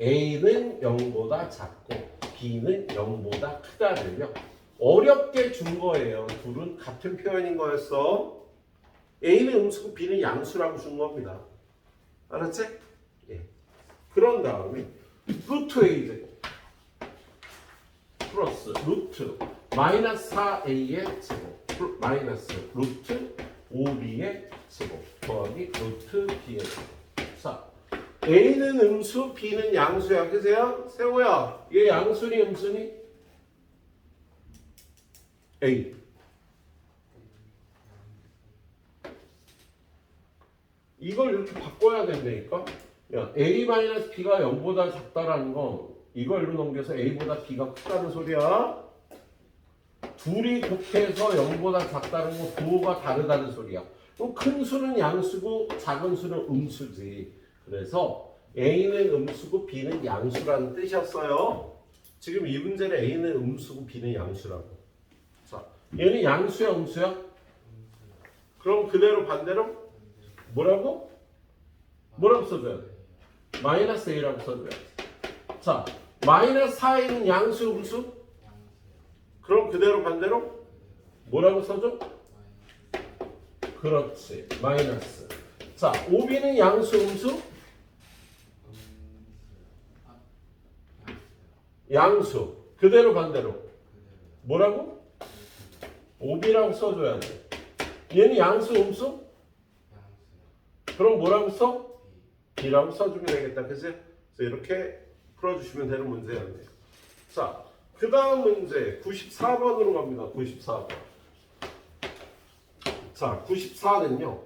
a는 0보다 작고 b는 0보다 크다를요. 어렵게 준 거예요. 둘은 같은 표현인 거였어. a는 음수고 b는 양수라고 준 겁니다. 알았지? 예. 그런 다음에 루트 a 제곱 플러스 루트 마이너스 4a의 제곱 마이너스 루트 5b의 제곱 더하기 루트 b의 제곱. 자, a는 음수, b는 양수야. 그세요? 세호야, 얘 양수니 음수니? a. 이걸 이렇게 바꿔야 된다니까. 야, a-b가 0보다 작다라는 건 이걸로 넘겨서 a보다 b가 크다는 소리야. 둘이 곱해서 0보다 작다는 건 부호가 다르다는 소리야. 그럼 큰 수는 양수고 작은 수는 음수지. 그래서 a는 음수고 b는 양수라는 뜻이었어요. 지금 이 문제는 a는 음수고 b는 양수라고. 자, 얘는 양수야 음수야? 그럼 그대로 반대로 뭐라고? 뭐라고 써줘야 돼? 마이너스 a라고 써줘야 돼. 자, 마이너스 4a는 양수 음수? 그럼 그대로 반대로 뭐라고 써줘? 그렇지, 마이너스. 자, 5b는 양수 음수? 양수. 그대로 반대로 뭐라고? 5b라고 써줘야 돼. 얘는 양수 음수? 그럼 뭐라고 써? b라고 써주면 되겠다. 그치? 그래서 이렇게 풀어주시면 되는 문제였네요. 자, 그 다음 문제 94번으로 갑니다. 94번. 자, 94는요.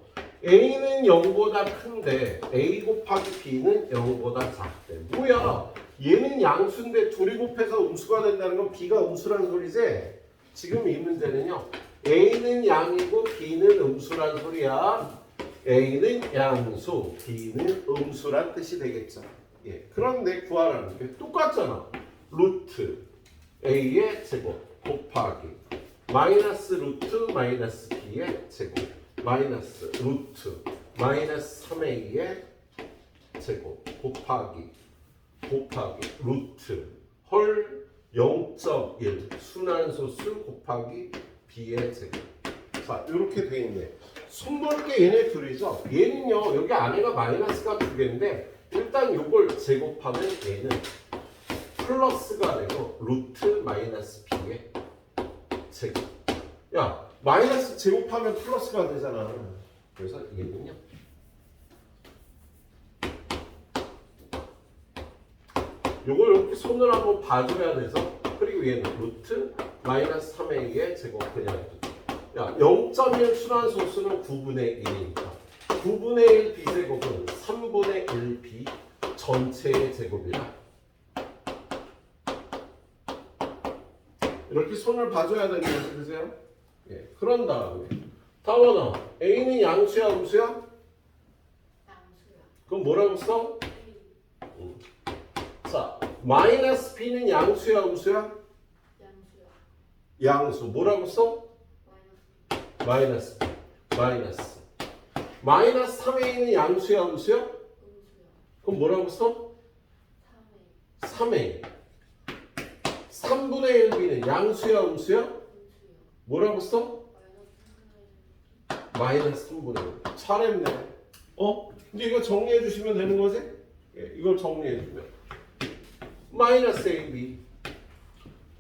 a는 0보다 큰데 a 곱하기 b는 0보다 작대. 뭐야? 얘는 양수인데 둘이 곱해서 음수가 된다는 건 b가 음수라는 소리지? 지금 이 문제는요. a는 양이고 b는 음수란 소리야. a는 양수, b는 음수란 뜻이 되겠죠. 예. 그런데 구하라는 게 똑같잖아. 루트 a의 제곱 곱하기 마이너스 루트 마이너스 b의 제곱 마이너스 루트 마이너스 3a의 제곱 곱하기 루트 헐 0.1 순환소수 곱하기 b의 제곱. 자, 이렇게 돼 있네. 손볼 게 얘네 둘이죠. 얘는요, 여기 안에가 마이너스가 두 개인데 일단 요걸 제곱하면 얘는 플러스가 되고 루트 마이너스 b의 제곱. 야, 마이너스 제곱하면 플러스가 되잖아. 그래서 얘는요. 요걸 이렇게 손을 한번 봐줘야 돼서. 그리고 얘는 루트 마이너스 3a의 제곱 그냥. 야, 0.1 순환소수는 9분의 1이니까 9분의 1 b제곱은 3분의 1 b 전체의 제곱이라 이렇게 손을 봐줘야 되는 거죠. 그죠? 예, 그런 다음에 다원아, a는 양수야 음수야? 양수야. 그럼 뭐라고 써? 자, 마이너스 b는 양수야 음수야? 양수야. 양수. 뭐라고 써? 마이너스 마이너스. 마이너스 3a는 양수야 음수야? 음수야. 그럼 뭐라고 써? 3A 3a. 3분의 1b는 양수야 음수야? 음수야. 뭐라고 써? 마이너스 3분의 1. 마이너스 3분의 1. 잘했네. 이제 이거 정리해 주시면 되는 거지? 예, 이걸 정리해 주면 마이너스 ab.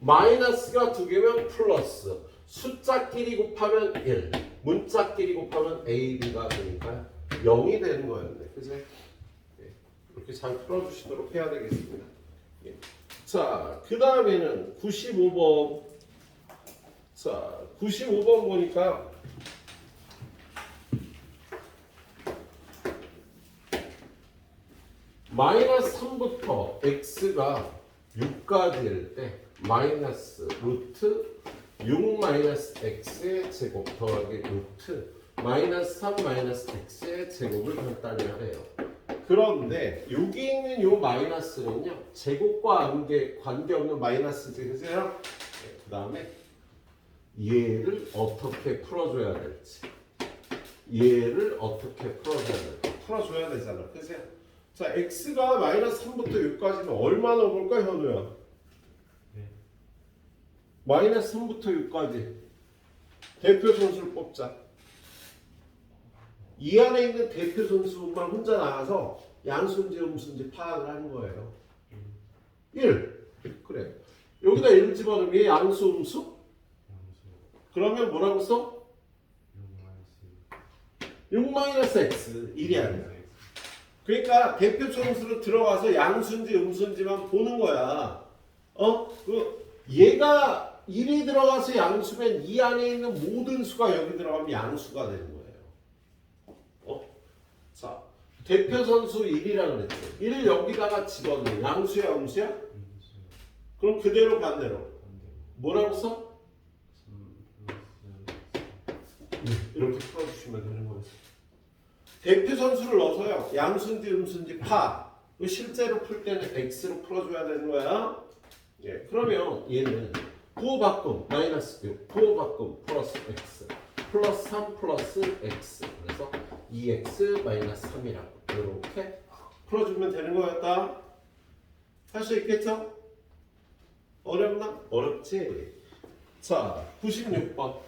마이너스가 두 개면 플러스. 숫자끼리 곱하면 1. 문자끼리 곱하면 ab가 되니까 0이 되는 거였네. 그치? 예, 이렇게 잘 풀어주시도록 해야 되겠습니다. 예. 자, 그 다음에는 95번. 자, 95번 보니까 마이너스 3부터 x가 6까지일 때 마이너스 루트 6 마이너스 x의 제곱 더하기 루트 마이너스 3 마이너스 x의 제곱을 간단히 하래요. 그런데 여기 있는 요 마이너스는요, 제곱과 관계없는 마이너스지, 그죠? 네, 그 다음에 얘를 어떻게 풀어줘야 될지, 얘를 어떻게 풀어줘야 될지 풀어줘야 되잖아, 그죠? 자, x가 마이너스 3부터 6까지는 얼마나 볼까, 현우야? 마이너스 3부터 6까지 대표 선수를 뽑자. 이 안에 있는 대표 선수만 혼자 나와서 양수인지 음수인지 파악을 하는 거예요. 1. 그래. 여기다 1 집어넣으면 얘 양수 음수? 그러면 뭐라고 써? 6 마이너스 x 1이 아니야. 그러니까 대표 선수로 들어가서 양수인지 음수인지만 보는 거야. 얘가 1이 들어가서 양수면 이 안에 있는 모든 수가 여기 들어가면 양수가 되는 거예요. 자, 대표 선수 1이라 그랬지. 1 여기다가 집어넣어. 양수야, 음수야? 음수요. 그럼 그대로 반대로. 반대로. 뭐라고 써? 3 플러스 이렇게 풀어주시면 되는 거예요. 대표 선수를 넣어서요. 양수인지 음수인지 파. 실제로 풀 때는 x로 풀어줘야 되는 거야. 예, 그러면 얘는 부호바꿈 마이너스 6, 부호바꿈 플러스 x, 플러스 3 플러스 x. 그래서 2x 마이너스 3이라고 이렇게 풀어주면 되는 거였다. 할 수 있겠죠? 어렵나? 어렵지? 자, 96번.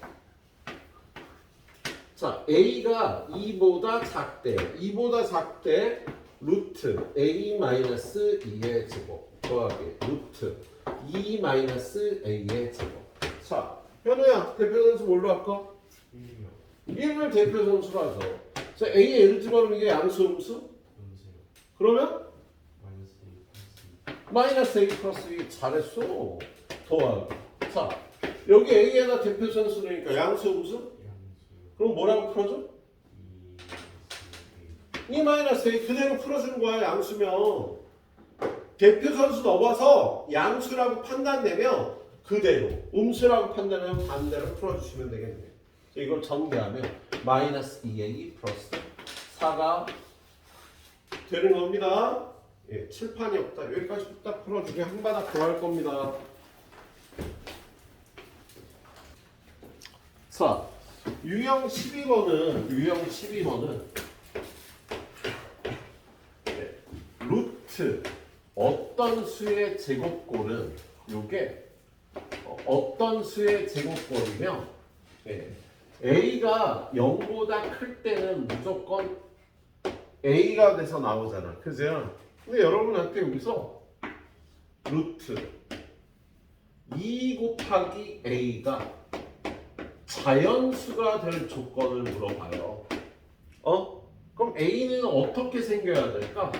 자, a가 2보다 작대. 2보다 작대 루트 a 마이너스 2의 제곱 더하기 루트 2 마이너스 a의 제곱. 자, 현우야 대표 선수 뭘로 할까? 1이요. 1을 대표 선수로 하죠. 자, a에 예를 집어넣는 게 양수 음수? 음수요. 그러면 마이너스 2 플러스 2. 마이너스 a 플러스 2. 잘했어. 더하기. 자, 여기 a에다 대표 선수니까 양수 음수? 양수요. 그럼 뭐라고 풀어줘? 2 마이너스 a 그대로 풀어주는 거야. 양수면 대표 선수 넣어서 양수라고 판단되면 그대로, 음수라고 판단하면 반대로 풀어주시면 되겠네요. 이걸 전개하면 마이너스 2a 플러스 4가 되는 겁니다. 예, 칠판이 없다. 여기까지 딱 풀어주게 한 바닥 더 할 겁니다. 자, 유형 12번은 루트 어떤 수의 제곱꼴은 요게 어떤 수의 제곱꼴이면 a가 0보다 클 때는 무조건 a가 돼서 나오잖아. 그죠? 근데 여러분한테 여기서 루트 2 곱하기 a가 자연수가 될 조건을 물어봐요. 그럼 a는 어떻게 생겨야 될까?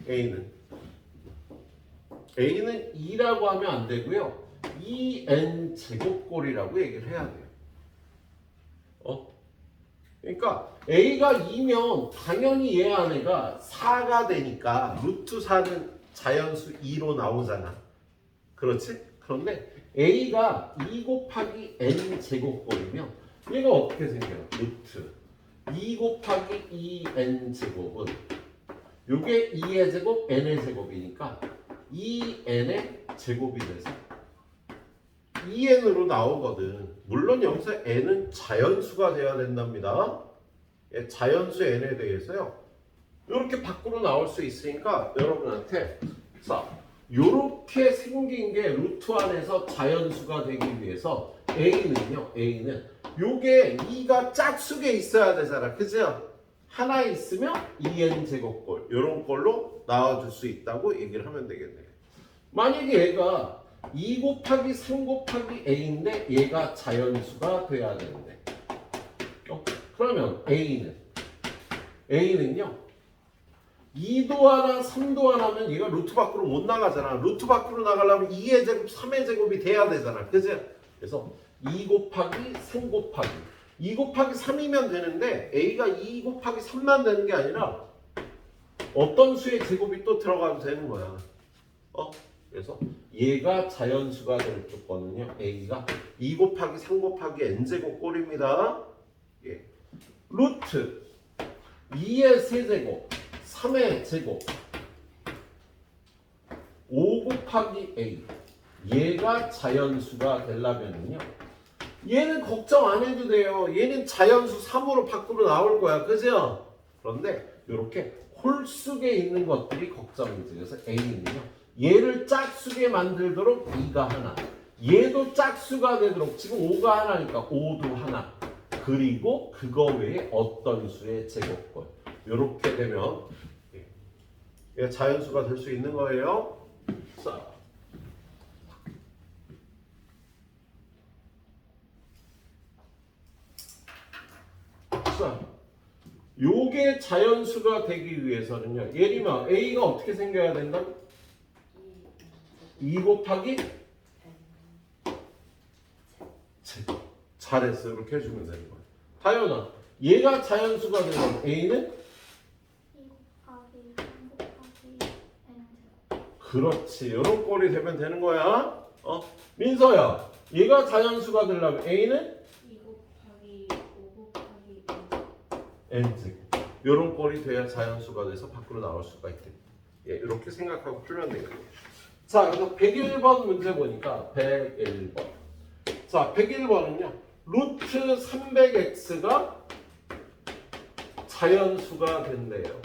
a는 2라고 하면 안 되고요. 2n 제곱꼴이라고 얘기를 해야 돼요. 그러니까 a가 2면 당연히 얘 안에가 4가 되니까 루트 4는 자연수 2로 나오잖아. 그렇지? 그런데 a가 2 곱하기 n 제곱꼴이면 얘가 어떻게 생겨요? 루트 2 곱하기 2n 제곱은 요게 2의 제곱, n의 제곱이니까 2n의 제곱이 돼서 2n으로 나오거든. 물론 여기서 n은 자연수가 돼야 된답니다. 자연수 n에 대해서요. 이렇게 밖으로 나올 수 있으니까 여러분한테 자, 요렇게 생긴 게 루트 안에서 자연수가 되기 위해서 a는 요게 2가 짝수게 있어야 되잖아. 그죠? 하나 있으면 2n 제곱꼴 요런 꼴로 나와줄 수 있다고 얘기를 하면 되겠네요. 만약에 얘가 2 곱하기 3 곱하기 a인데 얘가 자연수가 돼야 되는데 그러면 a는요 2도 하나 3도 하나면 얘가 루트 밖으로 못 나가잖아. 루트 밖으로 나가려면 2의 제곱 3의 제곱이 돼야 되잖아. 그죠? 그래서 2 곱하기 3 곱하기 2 곱하기 3이면 되는데 a가 2 곱하기 3만 되는 게 아니라 어떤 수의 제곱이 또 들어가도 되는 거야. 그래서 얘가 자연수가 될 조건은요. a가 2 곱하기 3 곱하기 n제곱 꼴입니다. 예. 루트 2의 세제곱 3의 제곱 5 곱하기 a 얘가 자연수가 되려면은요. 얘는 걱정 안 해도 돼요. 얘는 자연수 3으로 밖으로 나올 거야. 그죠? 그런데 이렇게 홀수게 있는 것들이 걱정이지. 그래서 a는요. 얘를 짝수게 만들도록 2가 하나. 얘도 짝수가 되도록 지금 5가 하나니까 5도 하나. 그리고 그거 외에 어떤 수의 제곱꼴. 이렇게 되면 얘가 자연수가 될 수 있는 거예요. 자, 요게 자연수가 되기 위해서는요. 예림아, a가 어떻게 생겨야 된다? 2 곱하기 제곱. 잘했어. 이렇게 해주면 되는 거야. 다현아, 얘가 자연수가 되면 a는 그렇지. 이런 꼴이 되면 되는 거야. 민서야. 얘가 자연수가 되려면 A는 2 곱하기 5 곱하기 n제곱. 이런 꼴이 돼야 자연수가 돼서 밖으로 나올 수가 있겠다. 예, 이렇게 생각하고 풀면 되겠네요. 자, 그래서 101번 문제 보니까 101번. 자, 101번은요. 루트 300x가 자연수가 된대요.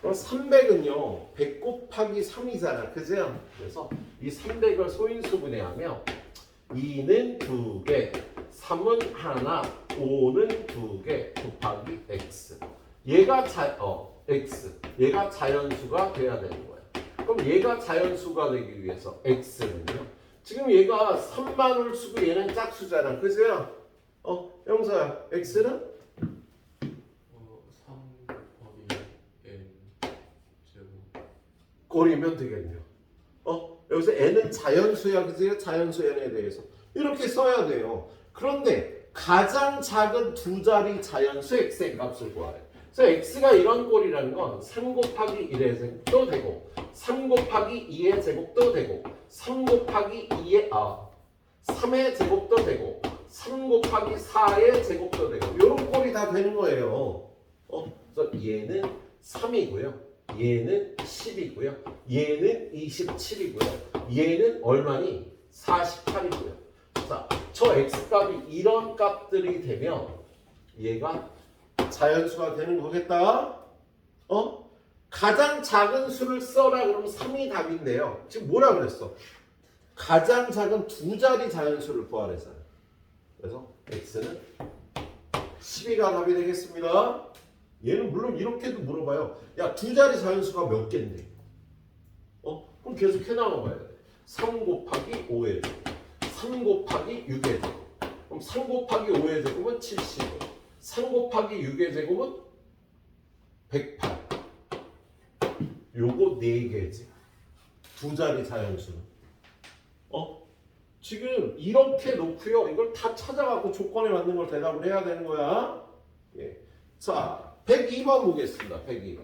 그럼 300은요. 100 곱하기 3이잖아. 그죠? 그래서 이 300을 소인수 분해하면 2는 2개, 3은 하나, 5는 2개 곱하기 x. 얘가 x. 얘가 자연수가 돼야 되는 거야. 그럼 얘가 자연수가 되기 위해서 x는요. 지금 얘가 3만올 수고 얘는 짝수잖아. 그죠? 영서야, x는 3 곱하기 n 제곱. 꼴이면 되겠네요. 여기서 n은 자연수야, 그죠? 자연수 n에 대해서 이렇게 써야 돼요. 그런데 가장 작은 두 자리 자연수 x의 값을 구하래. 그래서 x가 이런 꼴이라는 건 3 곱하기 1의 제곱도 되고 3 곱하기 2의 제곱도 되고 3 곱하기 3의 제곱도 되고 3 곱하기 4의 제곱도 되고 이런 꼴이 다 되는 거예요. 그래서 얘는 3이고요. 얘는 10이고요. 얘는 27이고요. 얘는 얼마니? 48이고요. 자, 저 x값이 이런 값들이 되면 얘가 자연수가 되는 거겠다. 가장 작은 수를 써라 그러면 3이 답인데요. 지금 뭐라 그랬어? 가장 작은 두 자리 자연수를 구하래잖아. 그래서 x는 12가 답이 되겠습니다. 얘는 물론 이렇게도 물어봐요. 야, 두 자리 자연수가 몇 개인데? 그럼 계속 해나가봐야 돼. 3 곱하기 5의 제곱, 3 곱하기 6의 제곱. 그럼 3 곱하기 5의 제곱은 70. 3 곱하기 6의 제곱은 108. 요거 4개지. 두 자리 자연수는. 지금 이렇게 놓고요. 이걸 다 찾아갖고 조건에 맞는 걸 대답을 해야 되는 거야. 예. 자, 102번 보겠습니다. 102번.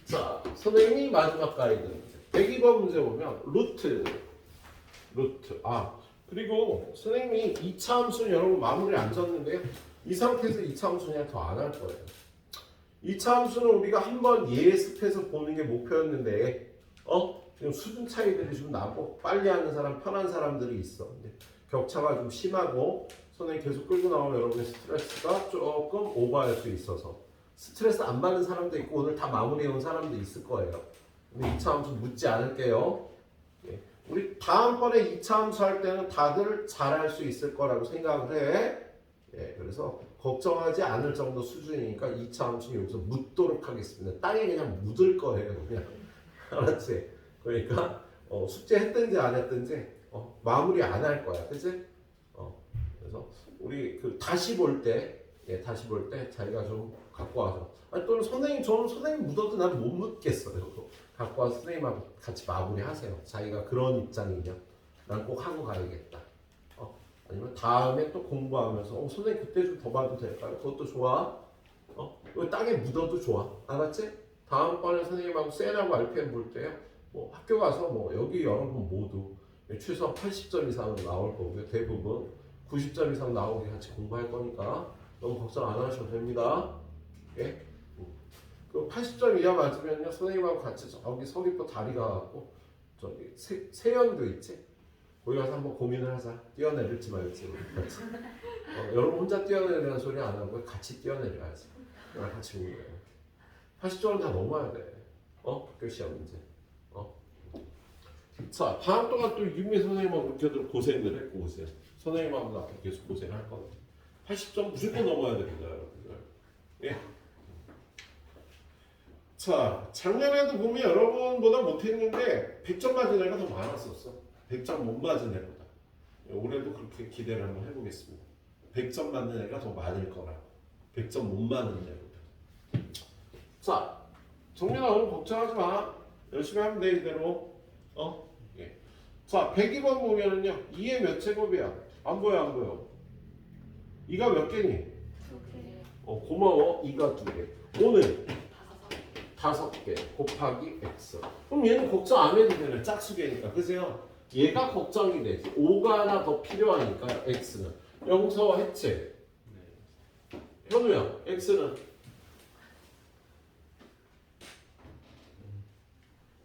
자, 선생님이 마지막 가이드 문제. 102번 문제 보면 루트. 그리고 선생님이 2차 함수는 여러분 마무리 안 졌는데요. 이 상태에서 2차 함수는 그냥 더 안 할 거예요. 2차 함수는 우리가 한번 예습해서 보는 게 목표였는데 지금 수준 차이들이 좀 나고 빨리 하는 사람, 편한 사람들이 있어. 근데 격차가 좀 심하고 선생님이 계속 끌고 나오면 여러분의 스트레스가 조금 오버할 수 있어서 스트레스 안 받는 사람도 있고 오늘 다 마무리해온 사람도 있을 거예요. 근데 2차 함수 묻지 않을게요. 예. 우리 다음번에 2차 함수 할 때는 다들 잘할 수 있을 거라고 생각을 해. 예, 그래서 걱정하지 않을 정도 수준이니까 2차 함수는 여기서 묻도록 하겠습니다. 땅에 그냥 묻을 거예요. 그냥. 알았지? 그러니까 숙제 했든지 안 했든지 마무리 안 할 거야. 그치? 그래서 우리 다시 볼 때 자기가 좀 갖고 와서 또는 저는 선생님 묻어도 난 못 묻겠어요. 갖고 와서 선생님하고 같이 마무리하세요. 자기가 그런 입장이면 난 꼭 하고 가야겠다. 아니면 다음에 또 공부하면서 선생님 그때 좀 더 봐도 될까요? 그것도 좋아. 이거 땅에 묻어도 좋아. 알았지? 다음번에 선생님하고 셀하고 RPM 볼 때요. 뭐 학교 가서 뭐 여기 여러분 모두 최소한 80점 이상은 나올 거고요. 대부분 90점 이상 나오게 같이 공부할 거니까 너무 걱정 안 하셔도 됩니다. 예? 그 80점 이하 맞으면요 선생님하고 같이 저기 서귀포 다리 가갖고 저기 세연도 있지? 거기 가서 한번 고민을 하자. 뛰어내릴지 말지 같이. 여러분 혼자 뛰어내리는 소리 안 하고 같이 뛰어내려야지. 그냥 같이 보는 거예요. 80점은 다 넘어야 돼. 학교 시험 문제. 자, 방학 동안 또 윤미 선생님하고 그렇게들 고생들 했고 오세요. 선생님하고 앞에 계속 고생할 건데 80점 무조건 넘어야 됩니다, 여러분들. 예. 자, 작년에도 보면 여러분보다 못했는데 100점 맞은 애가 더 많았었어. 100점 못 맞은 애보다. 올해도 그렇게 기대를 한번 해보겠습니다. 100점 맞는 애가 더 많을 거라고. 100점 못 맞는 애보다. 자, 정민아 너무 걱정하지 마. 열심히 하면 돼 이대로. 예. 자, 102번 보면은요. 2의 몇 제곱이야? 안 보여. 2가 몇 개니? 2개 고마워. 2가 2개. 오늘 5개 곱하기 x. 그럼 얘는 걱정 안 해도 되네. 짝수개니까. 그죠? 얘가 걱정이 되지. 5가 하나 더 필요하니까 x는 영서 해체. 네. 현우야, x는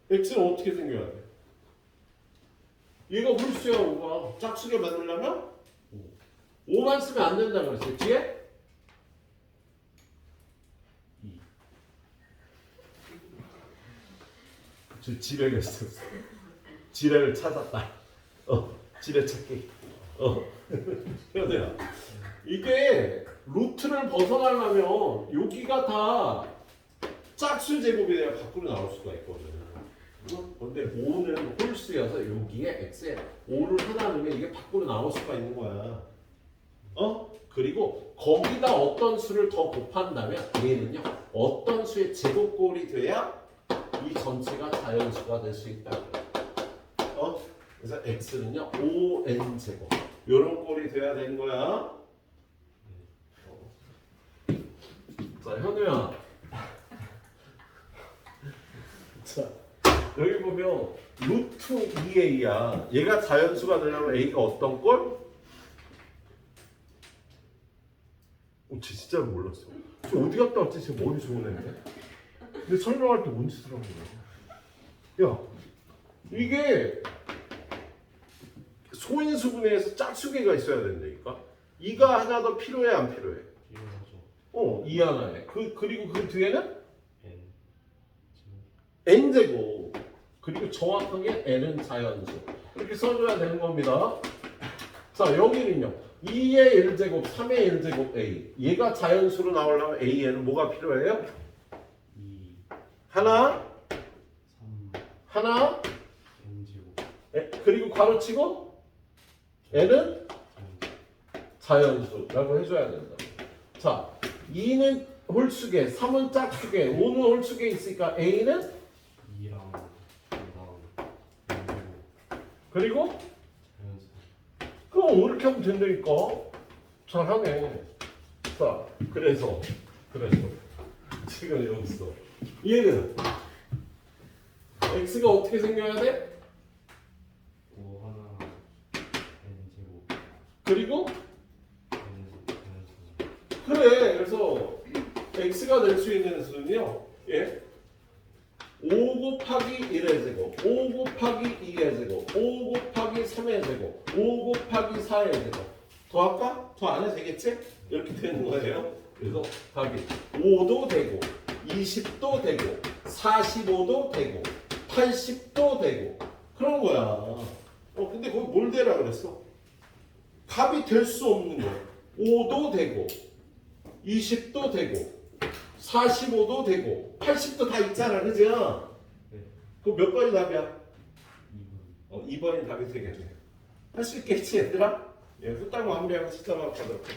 어떻게 생겨야 돼? 얘가 홀수야 5가. 짝수개 만들려면 5만 쓰면 안 된다 그랬어요. 뒤에 2. 저 지뢰를 썼어. 지뢰를 찾았다. 지뢰 찾기. 현우야, 이게 루트를 벗어나려면 여기가 다 짝수 제곱이 돼야 밖으로 나올 수가 있거든. 근데 5는 홀수여서 여기에 x에 5를 하나 넣으면 이게 밖으로 나올 수가 있는 거야. 그리고 거기다 어떤 수를 더 곱한다면 얘는요 어떤 수의 제곱꼴이 돼야 이 전체가 자연수가 될 수 있다. 그래서 x는요 5n 제곱 이런 꼴이 돼야 되는 거야. 자, 현우야. 자, 여기 보면 루트 2a야. 얘가 자연수가 되려면 a가 어떤 꼴? 쟤 진짜 몰랐어. 쟤 어디 갔다 왔지? 쟤 머리 좋은 애인데. 근데 설명할 때 뭔 짓을 한 거야? 야, 이게 소인수분해에서 짝수개가 있어야 된다니까. 2가 하나 더 필요해 안 필요해? 필요하죠. 2 하나에. 그리고 그 뒤에는 n n제곱. 그리고 정확하게 n은 자연수. 이렇게 써줘야 되는 겁니다. 자, 여기는요. 2의 1제곱, 3의 1제곱 a. 얘가 자연수로 나오려면 a에는 뭐가 필요해요? 2 하나, 3 하나, n 제곱 그리고 괄호치고 n은 자연수라고 해줘야 된다. 자, 2는 홀수개, 3은 짝수개, 5는 홀수개 있으니까 a는 2랑 2랑 n 제곱 그리고 자연수 그럼 이렇게 하면 된다니까. 잘하네. 자, 그래서 지금 여기 있어. 얘는 x가 어떻게 생겨야 돼? 5 하나 n 제곱 그리고 n 자연수 그래. 그래서 x가 될 수 있는 수는요. 예. 5 곱하기 1의 제곱, 5 곱하기 2의 제곱, 5 곱하기 3의 제곱, 5 곱하기 4의 제곱. 더할까? 더 안 해도 되겠지? 이렇게 되는 거예요. 그래서 답이 5도 되고, 20도 되고, 45도 되고, 80도 되고 그런 거야. 근데 거기 뭘 대라 그랬어? 값이 될 수 없는 거야. 5도 되고, 20도 되고, 45도 되고, 80도 다 있잖아, 그죠? 네. 그럼 몇 번이 답이야? 2번 2번이 답이 되겠네. 할 수 있겠지, 얘들아? 예, 후딱 마무리하고 진짜 막 가도록 해.